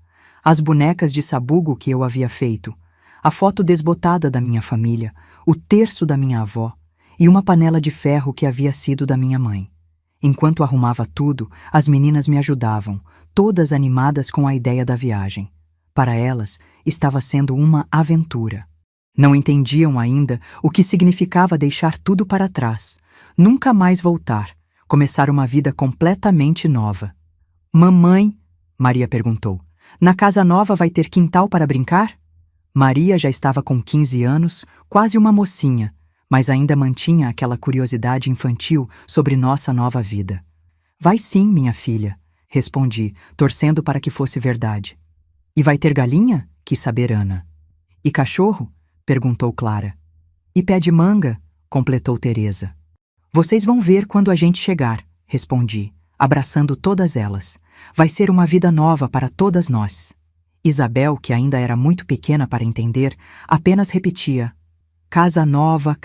as bonecas de sabugo que eu havia feito, a foto desbotada da minha família, o terço da minha avó e uma panela de ferro que havia sido da minha mãe. Enquanto arrumava tudo, as meninas me ajudavam, todas animadas com a ideia da viagem. Para elas, estava sendo uma aventura. Não entendiam ainda o que significava deixar tudo para trás, nunca mais voltar, começar uma vida completamente nova. Mamãe, Maria perguntou, na casa nova vai ter quintal para brincar? Maria já estava com 15 anos, quase uma mocinha, mas ainda mantinha aquela curiosidade infantil sobre nossa nova vida. Vai sim, minha filha, respondi, torcendo para que fosse verdade. E vai ter galinha? Quis saber Ana. E cachorro? Perguntou Clara. E pé de manga? Completou Teresa. Vocês vão ver quando a gente chegar, respondi, abraçando todas elas. Vai ser uma vida nova para todas nós. Isabel, que ainda era muito pequena para entender, apenas repetia: casa nova,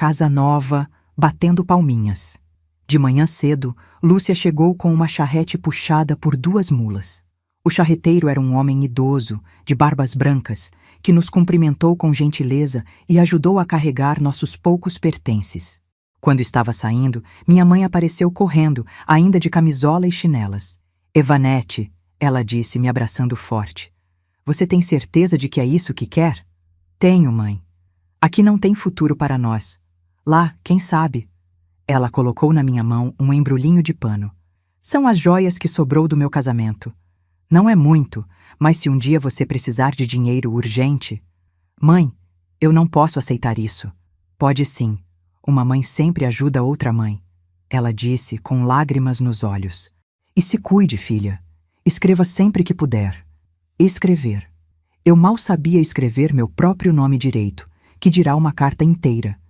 batendo palminhas. De manhã cedo, Lúcia chegou com uma charrete puxada por 2 mulas. O charreteiro era um homem idoso, de barbas brancas, que nos cumprimentou com gentileza e ajudou a carregar nossos poucos pertences. Quando estava saindo, minha mãe apareceu correndo, ainda de camisola e chinelas. Evanete, ela disse, me abraçando forte. Você tem certeza de que é isso que quer? Tenho, mãe. Aqui não tem futuro para nós. Lá, quem sabe? Ela colocou na minha mão um embrulhinho de pano. São as joias que sobrou do meu casamento. Não é muito, mas se um dia você precisar de dinheiro urgente... Mãe, eu não posso aceitar isso. Pode sim. Uma mãe sempre ajuda outra mãe. Ela disse, com lágrimas nos olhos. E se cuide, filha. Escreva sempre que puder. Escrever. Eu mal sabia escrever meu próprio nome direito, que dirá uma carta inteira.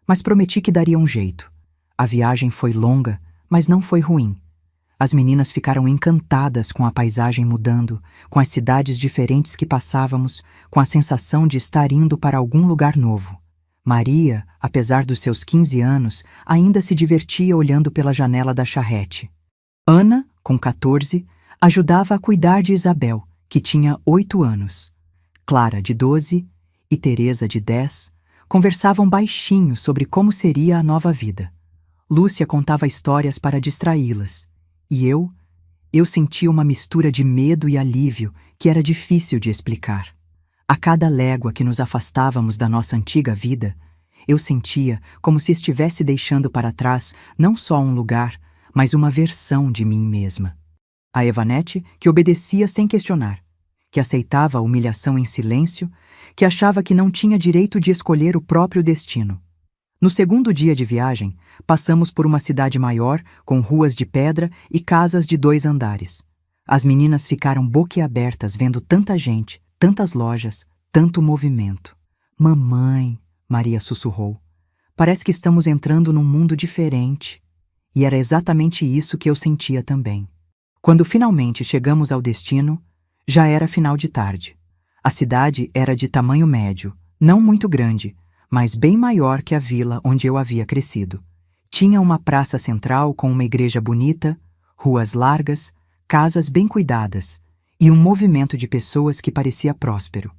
Mas prometi que daria um jeito. A viagem foi longa, mas não foi ruim. As meninas ficaram encantadas com a paisagem mudando, com as cidades diferentes que passávamos, com a sensação de estar indo para algum lugar novo. Maria, apesar dos seus 15 anos, ainda se divertia olhando pela janela da charrete. Ana, com 14, ajudava a cuidar de Isabel, que tinha 8 anos. Clara, de 12, e Teresa, de 10, conversavam baixinho sobre como seria a nova vida. Lúcia contava histórias para distraí-las. E eu sentia uma mistura de medo e alívio que era difícil de explicar. A cada légua que nos afastávamos da nossa antiga vida, eu sentia como se estivesse deixando para trás não só um lugar, mas uma versão de mim mesma. A Evanete, que obedecia sem questionar, que aceitava a humilhação em silêncio, que achava que não tinha direito de escolher o próprio destino. No segundo dia de viagem, passamos por uma cidade maior, com ruas de pedra e casas de 2 andares. As meninas ficaram boquiabertas vendo tanta gente, tantas lojas, tanto movimento. Mamãe, Maria sussurrou, parece que estamos entrando num mundo diferente. E era exatamente isso que eu sentia também. Quando finalmente chegamos ao destino, já era final de tarde. A cidade era de tamanho médio, não muito grande, mas bem maior que a vila onde eu havia crescido. Tinha uma praça central com uma igreja bonita, ruas largas, casas bem cuidadas e um movimento de pessoas que parecia próspero.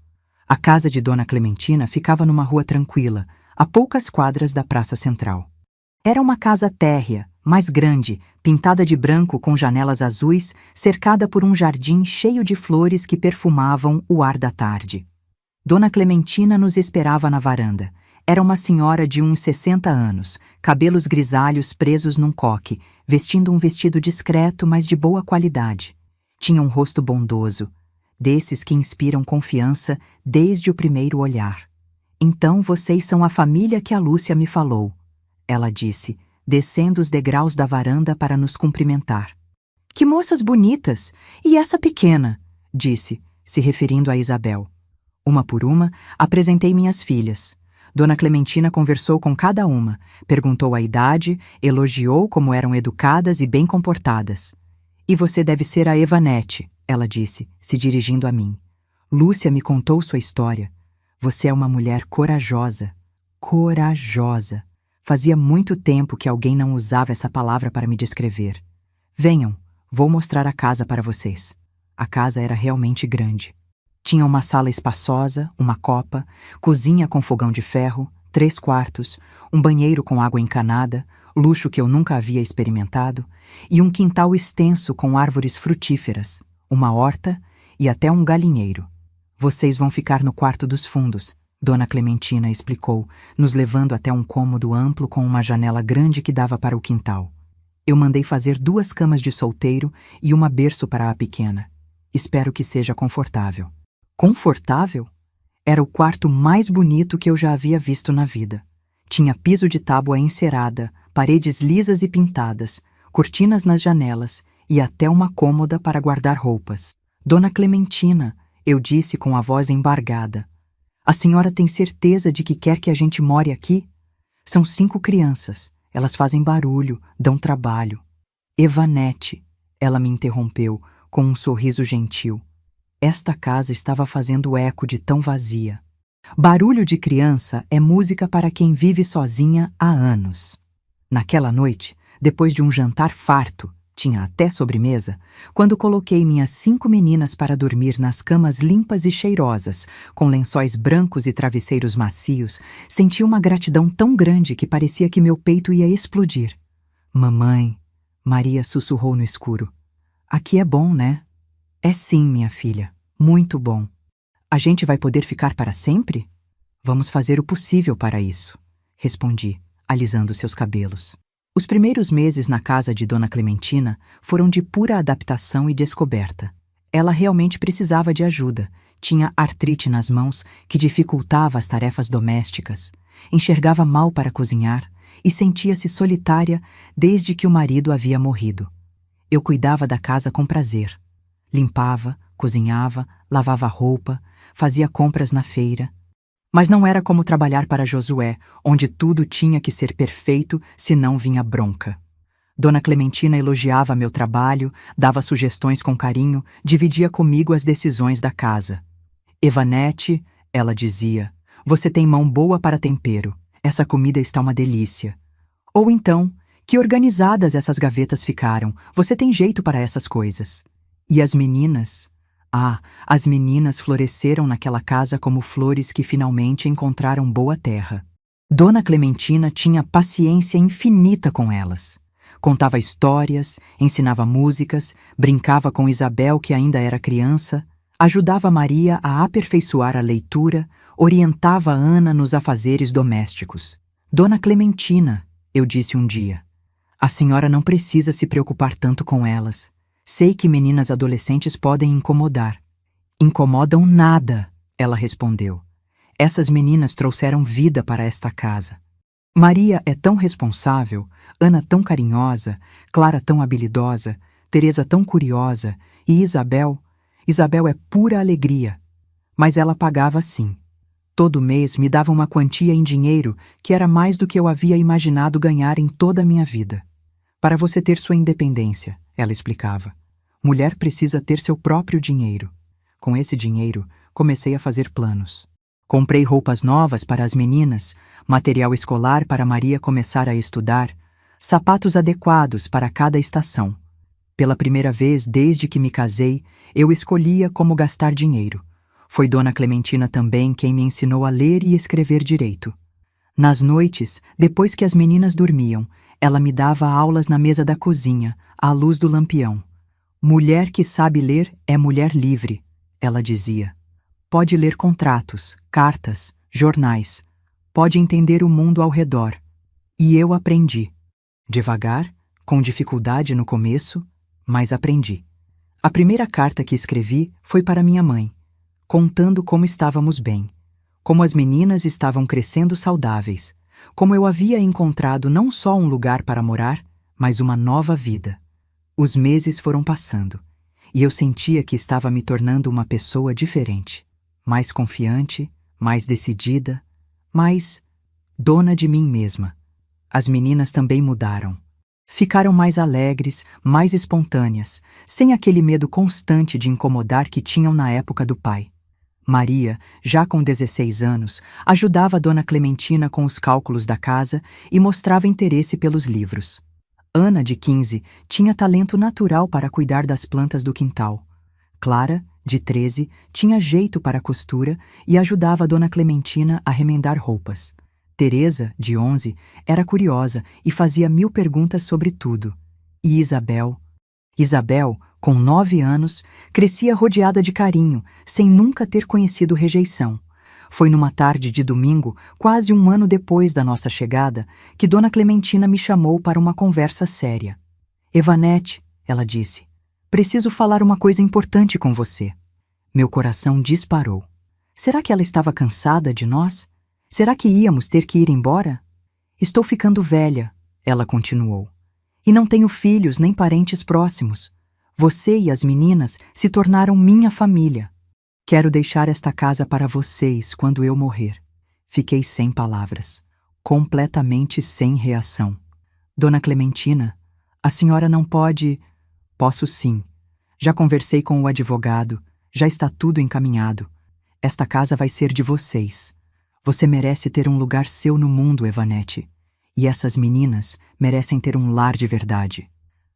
A casa de Dona Clementina ficava numa rua tranquila, a poucas quadras da praça central. Era uma casa térrea, mais grande, pintada de branco com janelas azuis, cercada por um jardim cheio de flores que perfumavam o ar da tarde. Dona Clementina nos esperava na varanda. Era uma senhora de uns 60 anos, cabelos grisalhos presos num coque, vestindo um vestido discreto, mas de boa qualidade. Tinha um rosto bondoso, desses que inspiram confiança desde o primeiro olhar. Então vocês são a família que a Lúcia me falou, ela disse, descendo os degraus da varanda para nos cumprimentar. Que moças bonitas! E essa pequena? Disse, se referindo a Isabel. Uma por uma, apresentei minhas filhas. Dona Clementina conversou com cada uma, perguntou a idade, elogiou como eram educadas e bem comportadas. E você deve ser a Evanete, ela disse, se dirigindo a mim. Lúcia me contou sua história. Você é uma mulher corajosa. Corajosa. Fazia muito tempo que alguém não usava essa palavra para me descrever. Venham, vou mostrar a casa para vocês. A casa era realmente grande. Tinha uma sala espaçosa, uma copa, cozinha com fogão de ferro, 3 quartos, um banheiro com água encanada, luxo que eu nunca havia experimentado, e um quintal extenso com árvores frutíferas, uma horta e até um galinheiro. Vocês vão ficar no quarto dos fundos, Dona Clementina explicou, nos levando até um cômodo amplo com uma janela grande que dava para o quintal. Eu mandei fazer 2 camas de solteiro e uma berço para a pequena. Espero que seja confortável. Confortável? Era o quarto mais bonito que eu já havia visto na vida. Tinha piso de tábua encerada, paredes lisas e pintadas, cortinas nas janelas e até uma cômoda para guardar roupas. Dona Clementina, eu disse com a voz embargada, a senhora tem certeza de que quer que a gente more aqui? São 5 crianças. Elas fazem barulho, dão trabalho. Evanete, ela me interrompeu com um sorriso gentil. Esta casa estava fazendo eco de tão vazia. Barulho de criança é música para quem vive sozinha há anos. Naquela noite, depois de um jantar farto, tinha até sobremesa, quando coloquei minhas 5 meninas para dormir nas camas limpas e cheirosas, com lençóis brancos e travesseiros macios, senti uma gratidão tão grande que parecia que meu peito ia explodir. Mamãe, Maria sussurrou no escuro. Aqui é bom, né? É sim, minha filha, muito bom. A gente vai poder ficar para sempre? Vamos fazer o possível para isso, respondi, alisando seus cabelos. Os primeiros meses na casa de Dona Clementina foram de pura adaptação e descoberta. Ela realmente precisava de ajuda, tinha artrite nas mãos que dificultava as tarefas domésticas, enxergava mal para cozinhar e sentia-se solitária desde que o marido havia morrido. Eu cuidava da casa com prazer. Limpava, cozinhava, lavava roupa, fazia compras na feira. Mas não era como trabalhar para Josué, onde tudo tinha que ser perfeito, senão vinha bronca. Dona Clementina elogiava meu trabalho, dava sugestões com carinho, dividia comigo as decisões da casa. Evanete, ela dizia, você tem mão boa para tempero, essa comida está uma delícia. Ou então, que organizadas essas gavetas ficaram, você tem jeito para essas coisas. E as meninas? As meninas floresceram naquela casa como flores que finalmente encontraram boa terra. Dona Clementina tinha paciência infinita com elas. Contava histórias, ensinava músicas, brincava com Isabel, que ainda era criança, ajudava Maria a aperfeiçoar a leitura, orientava Ana nos afazeres domésticos. Dona Clementina, eu disse um dia, a senhora não precisa se preocupar tanto com elas. Sei que meninas adolescentes podem incomodar. Incomodam nada, ela respondeu. Essas meninas trouxeram vida para esta casa. Maria é tão responsável, Ana tão carinhosa, Clara tão habilidosa, Teresa tão curiosa e Isabel é pura alegria. Mas ela pagava sim. Todo mês me dava uma quantia em dinheiro que era mais do que eu havia imaginado ganhar em toda a minha vida. Para você ter sua independência, ela explicava. Mulher precisa ter seu próprio dinheiro. Com esse dinheiro, comecei a fazer planos. Comprei roupas novas para as meninas, material escolar para Maria começar a estudar, sapatos adequados para cada estação. Pela primeira vez desde que me casei, eu escolhia como gastar dinheiro. Foi Dona Clementina também quem me ensinou a ler e escrever direito. Nas noites, depois que as meninas dormiam, ela me dava aulas na mesa da cozinha, à luz do lampião. Mulher que sabe ler é mulher livre, ela dizia. Pode ler contratos, cartas, jornais. Pode entender o mundo ao redor. E eu aprendi. Devagar, com dificuldade no começo, mas aprendi. A primeira carta que escrevi foi para minha mãe, contando como estávamos bem, como as meninas estavam crescendo saudáveis, como eu havia encontrado não só um lugar para morar, mas uma nova vida. Os meses foram passando, e eu sentia que estava me tornando uma pessoa diferente, mais confiante, mais decidida, mais dona de mim mesma. As meninas também mudaram. Ficaram mais alegres, mais espontâneas, sem aquele medo constante de incomodar que tinham na época do pai. Maria, já com 16 anos, ajudava a Dona Clementina com os cálculos da casa e mostrava interesse pelos livros. Ana, de 15, tinha talento natural para cuidar das plantas do quintal. Clara, de 13, tinha jeito para a costura e ajudava a Dona Clementina a remendar roupas. Teresa, de 11, era curiosa e fazia 1000 perguntas sobre tudo. E Isabel, com 9 anos, crescia rodeada de carinho, sem nunca ter conhecido rejeição. Foi numa tarde de domingo, quase um ano depois da nossa chegada, que Dona Clementina me chamou para uma conversa séria. Evanete, ela disse, preciso falar uma coisa importante com você. Meu coração disparou. Será que ela estava cansada de nós? Será que íamos ter que ir embora? Estou ficando velha, ela continuou. E não tenho filhos nem parentes próximos. Você e as meninas se tornaram minha família. Quero deixar esta casa para vocês quando eu morrer. Fiquei sem palavras, completamente sem reação. Dona Clementina, a senhora não pode... Posso sim. Já conversei com o advogado, já está tudo encaminhado. Esta casa vai ser de vocês. Você merece ter um lugar seu no mundo, Evanete. E essas meninas merecem ter um lar de verdade.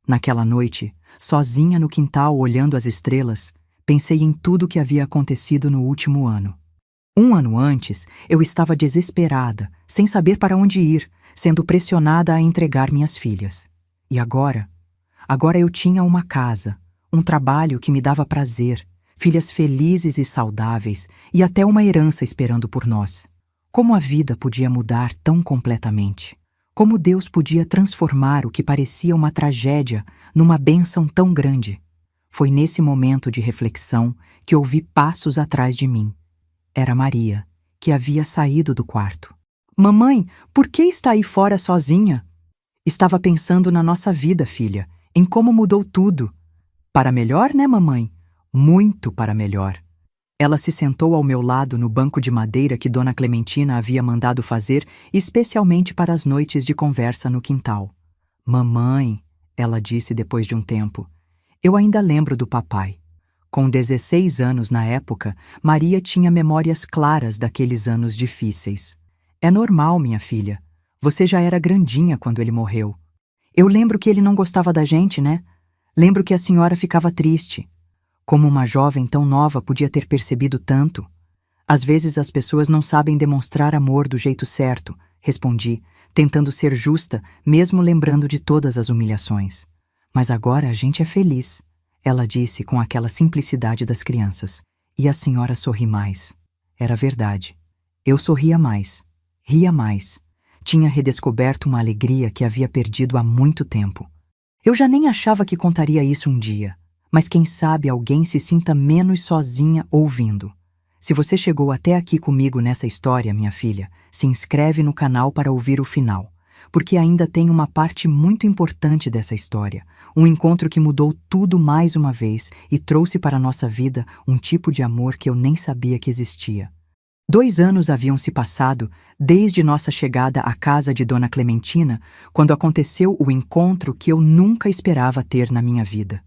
Naquela noite, sozinha no quintal olhando as estrelas, pensei em tudo o que havia acontecido no último ano. Um ano antes, eu estava desesperada, sem saber para onde ir, sendo pressionada a entregar minhas filhas. E agora? Agora eu tinha uma casa, um trabalho que me dava prazer, filhas felizes e saudáveis e até uma herança esperando por nós. Como a vida podia mudar tão completamente? Como Deus podia transformar o que parecia uma tragédia numa bênção tão grande? Foi nesse momento de reflexão que ouvi passos atrás de mim. Era Maria, que havia saído do quarto. Mamãe, por que está aí fora sozinha? Estava pensando na nossa vida, filha, em como mudou tudo. Para melhor, né, mamãe? Muito para melhor. Ela se sentou ao meu lado no banco de madeira que Dona Clementina havia mandado fazer especialmente para as noites de conversa no quintal. Mamãe, ela disse depois de um tempo, eu ainda lembro do papai. Com 16 anos na época, Maria tinha memórias claras daqueles anos difíceis. É normal, minha filha. Você já era grandinha quando ele morreu. Eu lembro que ele não gostava da gente, né? Lembro que a senhora ficava triste. Como uma jovem tão nova podia ter percebido tanto? Às vezes as pessoas não sabem demonstrar amor do jeito certo, respondi, tentando ser justa, mesmo lembrando de todas as humilhações. Mas agora a gente é feliz, ela disse com aquela simplicidade das crianças. E a senhora sorri mais. Era verdade. Eu sorria mais. Ria mais. Tinha redescoberto uma alegria que havia perdido há muito tempo. Eu já nem achava que contaria isso um dia. Mas quem sabe alguém se sinta menos sozinha ouvindo. Se você chegou até aqui comigo nessa história, minha filha, se inscreve no canal para ouvir o final, porque ainda tem uma parte muito importante dessa história, um encontro que mudou tudo mais uma vez e trouxe para a nossa vida um tipo de amor que eu nem sabia que existia. 2 anos haviam se passado desde nossa chegada à casa de Dona Clementina, quando aconteceu o encontro que eu nunca esperava ter na minha vida.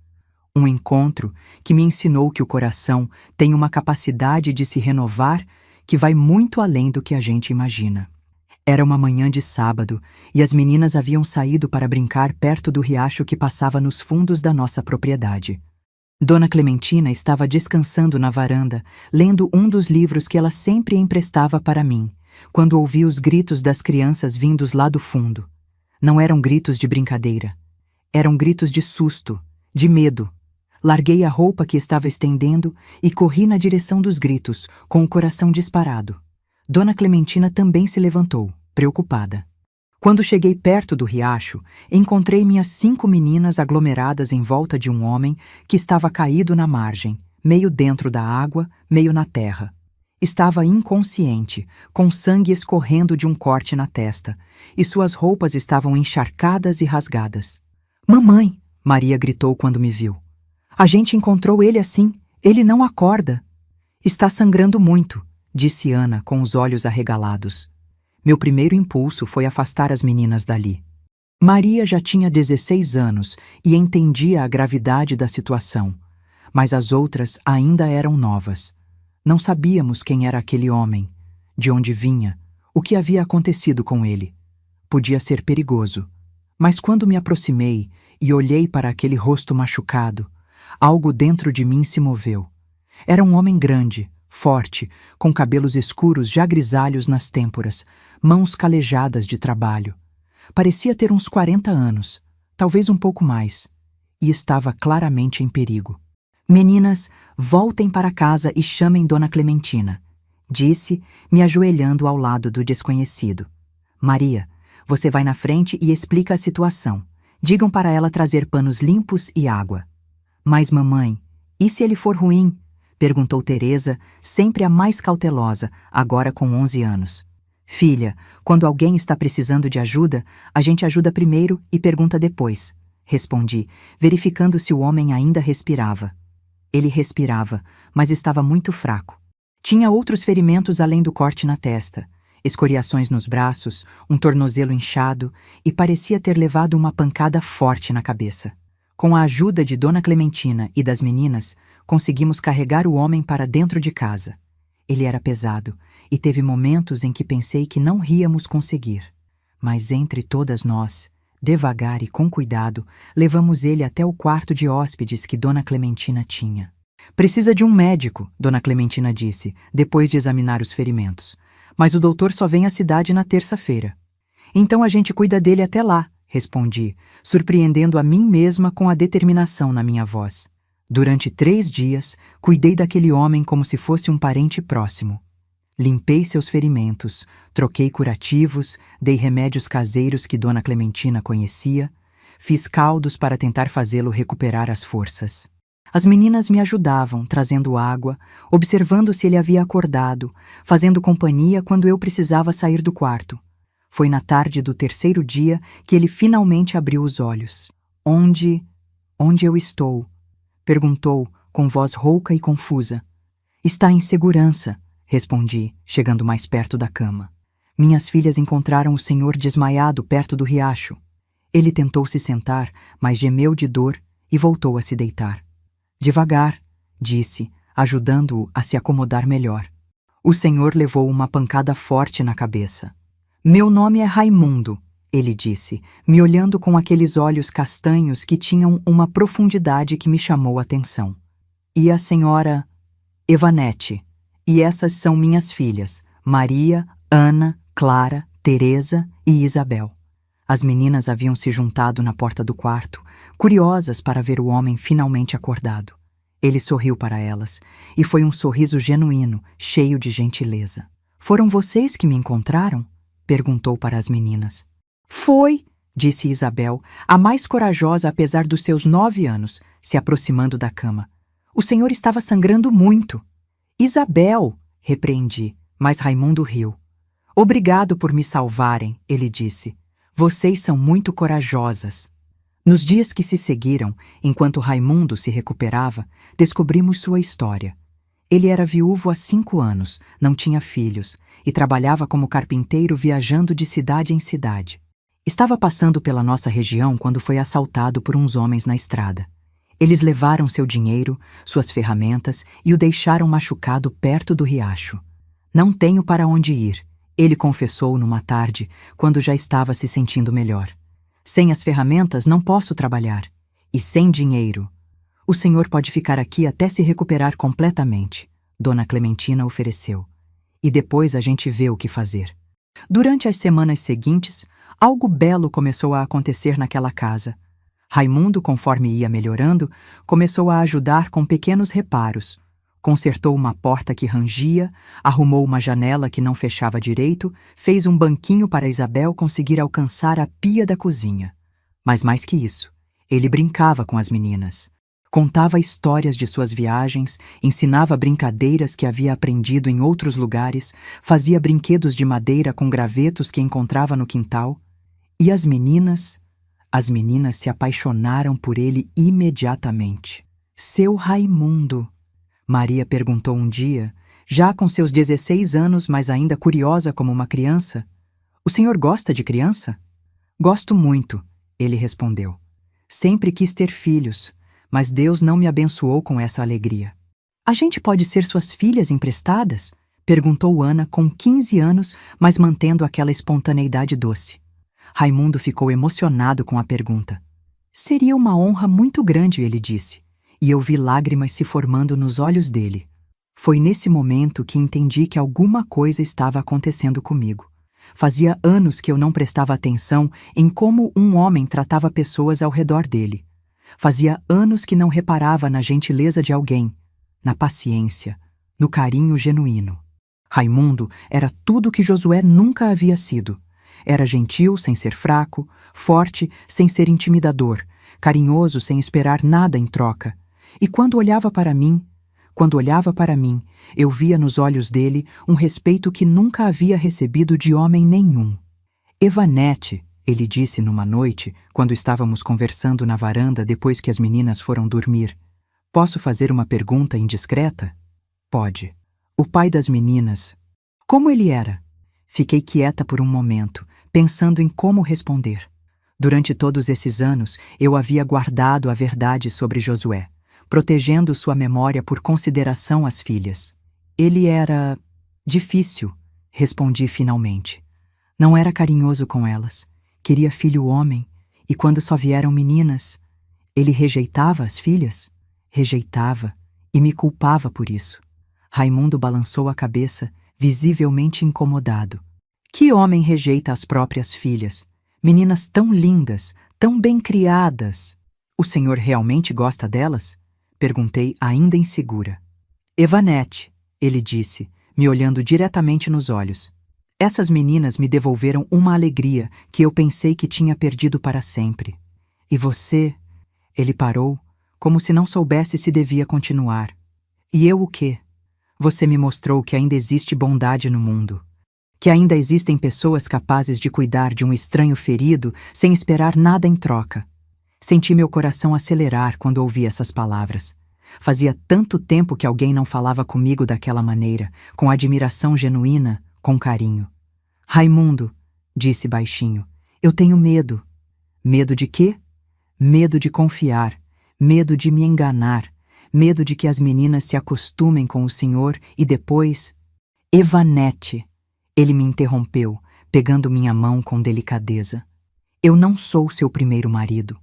Um encontro que me ensinou que o coração tem uma capacidade de se renovar que vai muito além do que a gente imagina. Era uma manhã de sábado e as meninas haviam saído para brincar perto do riacho que passava nos fundos da nossa propriedade. Dona Clementina estava descansando na varanda, lendo um dos livros que ela sempre emprestava para mim, quando ouvi os gritos das crianças vindos lá do fundo. Não eram gritos de brincadeira. Eram gritos de susto, de medo. Larguei a roupa que estava estendendo e corri na direção dos gritos, com o coração disparado. Dona Clementina também se levantou, preocupada. Quando cheguei perto do riacho, encontrei minhas 5 meninas aglomeradas em volta de um homem que estava caído na margem, meio dentro da água, meio na terra. Estava inconsciente, com sangue escorrendo de um corte na testa, e suas roupas estavam encharcadas e rasgadas. Mamãe! Maria gritou quando me viu. A gente encontrou ele assim. Ele não acorda. Está sangrando muito, disse Ana com os olhos arregalados. Meu primeiro impulso foi afastar as meninas dali. Maria já tinha 16 anos e entendia a gravidade da situação, mas as outras ainda eram novas. Não sabíamos quem era aquele homem, de onde vinha, o que havia acontecido com ele. Podia ser perigoso, mas quando me aproximei e olhei para aquele rosto machucado, algo dentro de mim se moveu. Era um homem grande, forte, com cabelos escuros já grisalhos nas têmporas, mãos calejadas de trabalho. Parecia ter uns 40 anos, talvez um pouco mais, e estava claramente em perigo. "Meninas, voltem para casa e chamem Dona Clementina", disse, me ajoelhando ao lado do desconhecido. "Maria, você vai na frente e explica a situação. Digam para ela trazer panos limpos e água." "Mas, mamãe, e se ele for ruim?", perguntou Teresa, sempre a mais cautelosa, agora com 11 anos. "Filha, quando alguém está precisando de ajuda, a gente ajuda primeiro e pergunta depois", respondi, verificando se o homem ainda respirava. Ele respirava, mas estava muito fraco. Tinha outros ferimentos além do corte na testa, escoriações nos braços, um tornozelo inchado e parecia ter levado uma pancada forte na cabeça. Com a ajuda de Dona Clementina e das meninas, conseguimos carregar o homem para dentro de casa. Ele era pesado, e teve momentos em que pensei que não íamos conseguir. Mas entre todas nós, devagar e com cuidado, levamos ele até o quarto de hóspedes que Dona Clementina tinha. "Precisa de um médico", Dona Clementina disse, depois de examinar os ferimentos. "Mas o doutor só vem à cidade na terça-feira." "Então a gente cuida dele até lá", respondi, surpreendendo a mim mesma com a determinação na minha voz. Durante 3 dias, cuidei daquele homem como se fosse um parente próximo. Limpei seus ferimentos, troquei curativos, dei remédios caseiros que Dona Clementina conhecia, fiz caldos para tentar fazê-lo recuperar as forças. As meninas me ajudavam, trazendo água, observando se ele havia acordado, fazendo companhia quando eu precisava sair do quarto. Foi na tarde do 3º dia que ele finalmente abriu os olhos. Onde eu estou?", perguntou, com voz rouca e confusa. "Está em segurança", respondi, chegando mais perto da cama. "Minhas filhas encontraram o senhor desmaiado perto do riacho." Ele tentou se sentar, mas gemeu de dor e voltou a se deitar. "Devagar", disse, ajudando-o a se acomodar melhor. "O senhor levou uma pancada forte na cabeça." "Meu nome é Raimundo", ele disse, me olhando com aqueles olhos castanhos que tinham uma profundidade que me chamou a atenção. "E a senhora?" "Evanete. E essas são minhas filhas, Maria, Ana, Clara, Teresa e Isabel." As meninas haviam se juntado na porta do quarto, curiosas para ver o homem finalmente acordado. Ele sorriu para elas, e foi um sorriso genuíno, cheio de gentileza. "Foram vocês que me encontraram?", perguntou para as meninas. "Foi", disse Isabel, a mais corajosa apesar dos seus 9 anos, se aproximando da cama. "O senhor estava sangrando muito." "Isabel", repreendi, mas Raimundo riu. "Obrigado por me salvarem", ele disse. "Vocês são muito corajosas." Nos dias que se seguiram, enquanto Raimundo se recuperava, descobrimos sua história. Ele era viúvo há 5 anos, não tinha filhos, e trabalhava como carpinteiro viajando de cidade em cidade. Estava passando pela nossa região quando foi assaltado por uns homens na estrada. Eles levaram seu dinheiro, suas ferramentas e o deixaram machucado perto do riacho. "Não tenho para onde ir", ele confessou numa tarde, quando já estava se sentindo melhor. "Sem as ferramentas não posso trabalhar. E sem dinheiro. O senhor pode ficar aqui até se recuperar completamente", Dona Clementina ofereceu. "E depois a gente vê o que fazer." Durante as semanas seguintes, algo belo começou a acontecer naquela casa. Raimundo, conforme ia melhorando, começou a ajudar com pequenos reparos. Consertou uma porta que rangia, arrumou uma janela que não fechava direito, fez um banquinho para Isabel conseguir alcançar a pia da cozinha. Mas mais que isso, ele brincava com as meninas. Contava histórias de suas viagens, ensinava brincadeiras que havia aprendido em outros lugares, fazia brinquedos de madeira com gravetos que encontrava no quintal. E as meninas se apaixonaram por ele imediatamente. "Seu Raimundo", Maria perguntou um dia, já com seus 16 anos, mas ainda curiosa como uma criança. "O senhor gosta de criança?" Gosto muito, ele respondeu. Sempre quis ter filhos, mas Deus não me abençoou com essa alegria. A gente pode ser suas filhas emprestadas? Perguntou Ana com 15 anos, mas mantendo aquela espontaneidade doce. Raimundo ficou emocionado com a pergunta. Seria uma honra muito grande, ele disse, e eu vi lágrimas se formando nos olhos dele. Foi nesse momento que entendi que alguma coisa estava acontecendo comigo. Fazia anos que eu não prestava atenção em como um homem tratava pessoas ao redor dele. Fazia anos que não reparava na gentileza de alguém, na paciência, no carinho genuíno. Raimundo era tudo que Josué nunca havia sido. Era gentil sem ser fraco, forte sem ser intimidador, carinhoso sem esperar nada em troca. E quando olhava para mim, eu via nos olhos dele um respeito que nunca havia recebido de homem nenhum. Evanete, ele disse numa noite, quando estávamos conversando na varanda depois que as meninas foram dormir. Posso fazer uma pergunta indiscreta? Pode. O pai das meninas. Como ele era? Fiquei quieta por um momento, pensando em como responder. Durante todos esses anos, eu havia guardado a verdade sobre Josué, protegendo sua memória por consideração às filhas. Ele era difícil, respondi finalmente. Não era carinhoso com elas. Queria filho homem, e quando só vieram meninas, ele rejeitava as filhas? Rejeitava, e me culpava por isso. Raimundo balançou a cabeça, visivelmente incomodado. Que homem rejeita as próprias filhas? Meninas tão lindas, tão bem criadas. O senhor realmente gosta delas? Perguntei, ainda insegura. Evanete, ele disse, me olhando diretamente nos olhos. Essas meninas me devolveram uma alegria que eu pensei que tinha perdido para sempre. E você? Ele parou, como se não soubesse se devia continuar. E eu o quê? Você me mostrou que ainda existe bondade no mundo. Que ainda existem pessoas capazes de cuidar de um estranho ferido sem esperar nada em troca. Senti meu coração acelerar quando ouvi essas palavras. Fazia tanto tempo que alguém não falava comigo daquela maneira, com admiração genuína, com carinho. Raimundo, disse baixinho, eu tenho medo. Medo de quê? Medo de confiar, medo de me enganar, medo de que as meninas se acostumem com o senhor e depois... Evanete, ele me interrompeu, pegando minha mão com delicadeza. Eu não sou seu primeiro marido.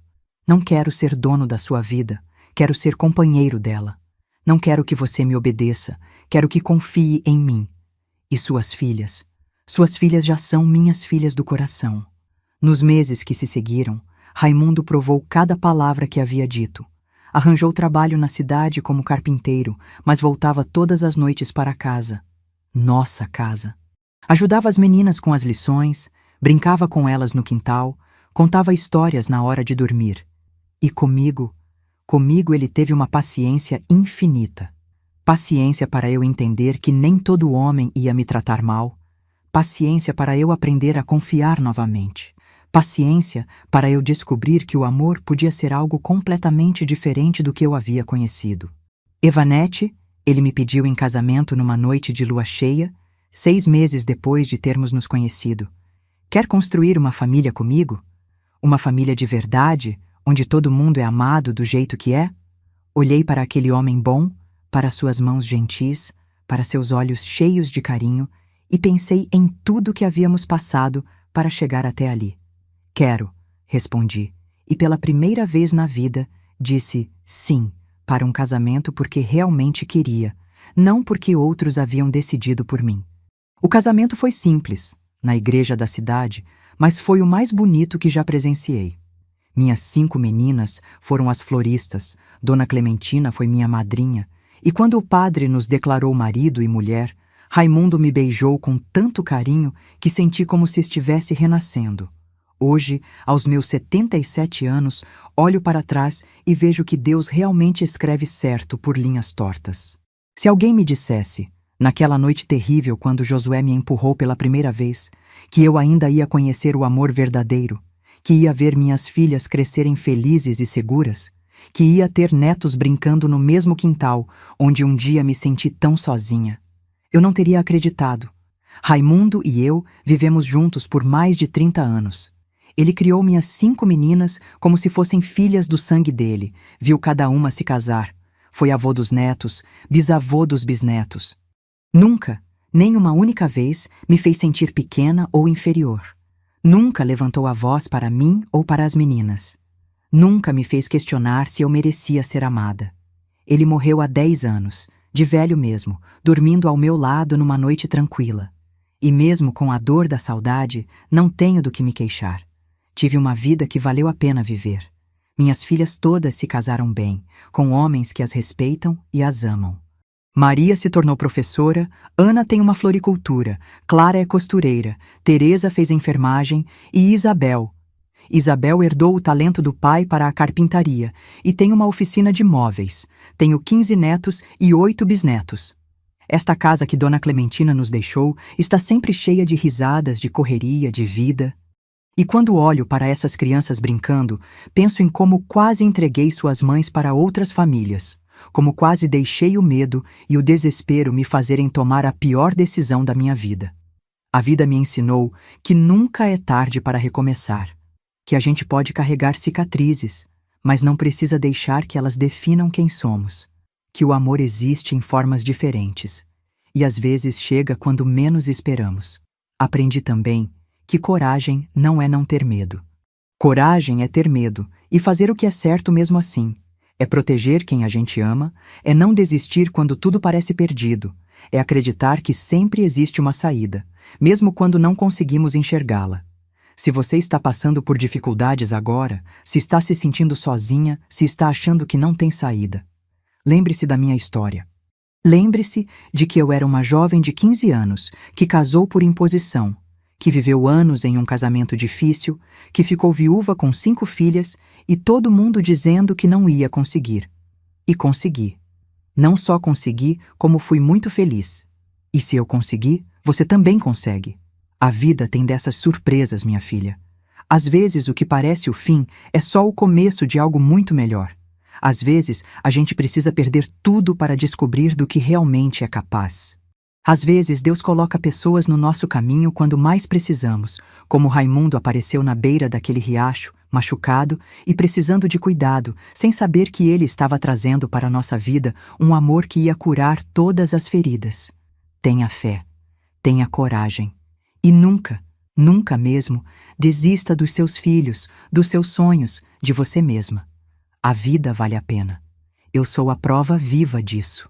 Não quero ser dono da sua vida. Quero ser companheiro dela. Não quero que você me obedeça. Quero que confie em mim. E suas filhas? Suas filhas já são minhas filhas do coração. Nos meses que se seguiram, Raimundo provou cada palavra que havia dito. Arranjou trabalho na cidade como carpinteiro, mas voltava todas as noites para casa. Nossa casa. Ajudava as meninas com as lições, brincava com elas no quintal, contava histórias na hora de dormir. E comigo ele teve uma paciência infinita. Paciência para eu entender que nem todo homem ia me tratar mal. Paciência para eu aprender a confiar novamente. Paciência para eu descobrir que o amor podia ser algo completamente diferente do que eu havia conhecido. Evanete, ele me pediu em casamento numa noite de lua cheia, 6 meses depois de termos nos conhecido. Quer construir uma família comigo? Uma família de verdade, onde todo mundo é amado do jeito que é? Olhei para aquele homem bom, para suas mãos gentis, para seus olhos cheios de carinho, e pensei em tudo que havíamos passado para chegar até ali. Quero, respondi, e pela primeira vez na vida disse sim para um casamento porque realmente queria, não porque outros haviam decidido por mim. O casamento foi simples, na igreja da cidade, mas foi o mais bonito que já presenciei. Minhas 5 meninas foram as floristas, Dona Clementina foi minha madrinha, e quando o padre nos declarou marido e mulher, Raimundo me beijou com tanto carinho que senti como se estivesse renascendo. Hoje, aos meus 77 anos, olho para trás e vejo que Deus realmente escreve certo por linhas tortas. Se alguém me dissesse, naquela noite terrível quando Josué me empurrou pela primeira vez, que eu ainda ia conhecer o amor verdadeiro, que ia ver minhas filhas crescerem felizes e seguras, que ia ter netos brincando no mesmo quintal onde um dia me senti tão sozinha, eu não teria acreditado. Raimundo e eu vivemos juntos por mais de 30 anos. Ele criou minhas 5 meninas como se fossem filhas do sangue dele, viu cada uma se casar. Foi avô dos netos, bisavô dos bisnetos. Nunca, nem uma única vez, me fez sentir pequena ou inferior. Nunca levantou a voz para mim ou para as meninas. Nunca me fez questionar se eu merecia ser amada. Ele morreu há 10 anos, de velho mesmo, dormindo ao meu lado numa noite tranquila. E mesmo com a dor da saudade, não tenho do que me queixar. Tive uma vida que valeu a pena viver. Minhas filhas todas se casaram bem, com homens que as respeitam e as amam. Maria se tornou professora, Ana tem uma floricultura, Clara é costureira, Teresa fez enfermagem e Isabel herdou o talento do pai para a carpintaria e tem uma oficina de móveis. Tenho 15 netos e 8 bisnetos. Esta casa que Dona Clementina nos deixou está sempre cheia de risadas, de correria, de vida. E quando olho para essas crianças brincando, penso em como quase entreguei suas mães para outras famílias, como quase deixei o medo e o desespero me fazerem tomar a pior decisão da minha vida. A vida me ensinou que nunca é tarde para recomeçar, que a gente pode carregar cicatrizes, mas não precisa deixar que elas definam quem somos, que o amor existe em formas diferentes, e às vezes chega quando menos esperamos. Aprendi também que coragem não é não ter medo. Coragem é ter medo e fazer o que é certo mesmo assim. É proteger quem a gente ama, é não desistir quando tudo parece perdido, é acreditar que sempre existe uma saída, mesmo quando não conseguimos enxergá-la. Se você está passando por dificuldades agora, se está se sentindo sozinha, se está achando que não tem saída, lembre-se da minha história. Lembre-se de que eu era uma jovem de 15 anos, que casou por imposição, que viveu anos em um casamento difícil, que ficou viúva com 5 filhas e todo mundo dizendo que não ia conseguir. E consegui. Não só consegui, como fui muito feliz. E se eu consegui, você também consegue. A vida tem dessas surpresas, minha filha. Às vezes o que parece o fim é só o começo de algo muito melhor. Às vezes a gente precisa perder tudo para descobrir do que realmente é capaz. Às vezes Deus coloca pessoas no nosso caminho quando mais precisamos, como Raimundo apareceu na beira daquele riacho, machucado e precisando de cuidado, sem saber que ele estava trazendo para a nossa vida um amor que ia curar todas as feridas. Tenha fé, tenha coragem e nunca, nunca mesmo, desista dos seus filhos, dos seus sonhos, de você mesma. A vida vale a pena. Eu sou a prova viva disso.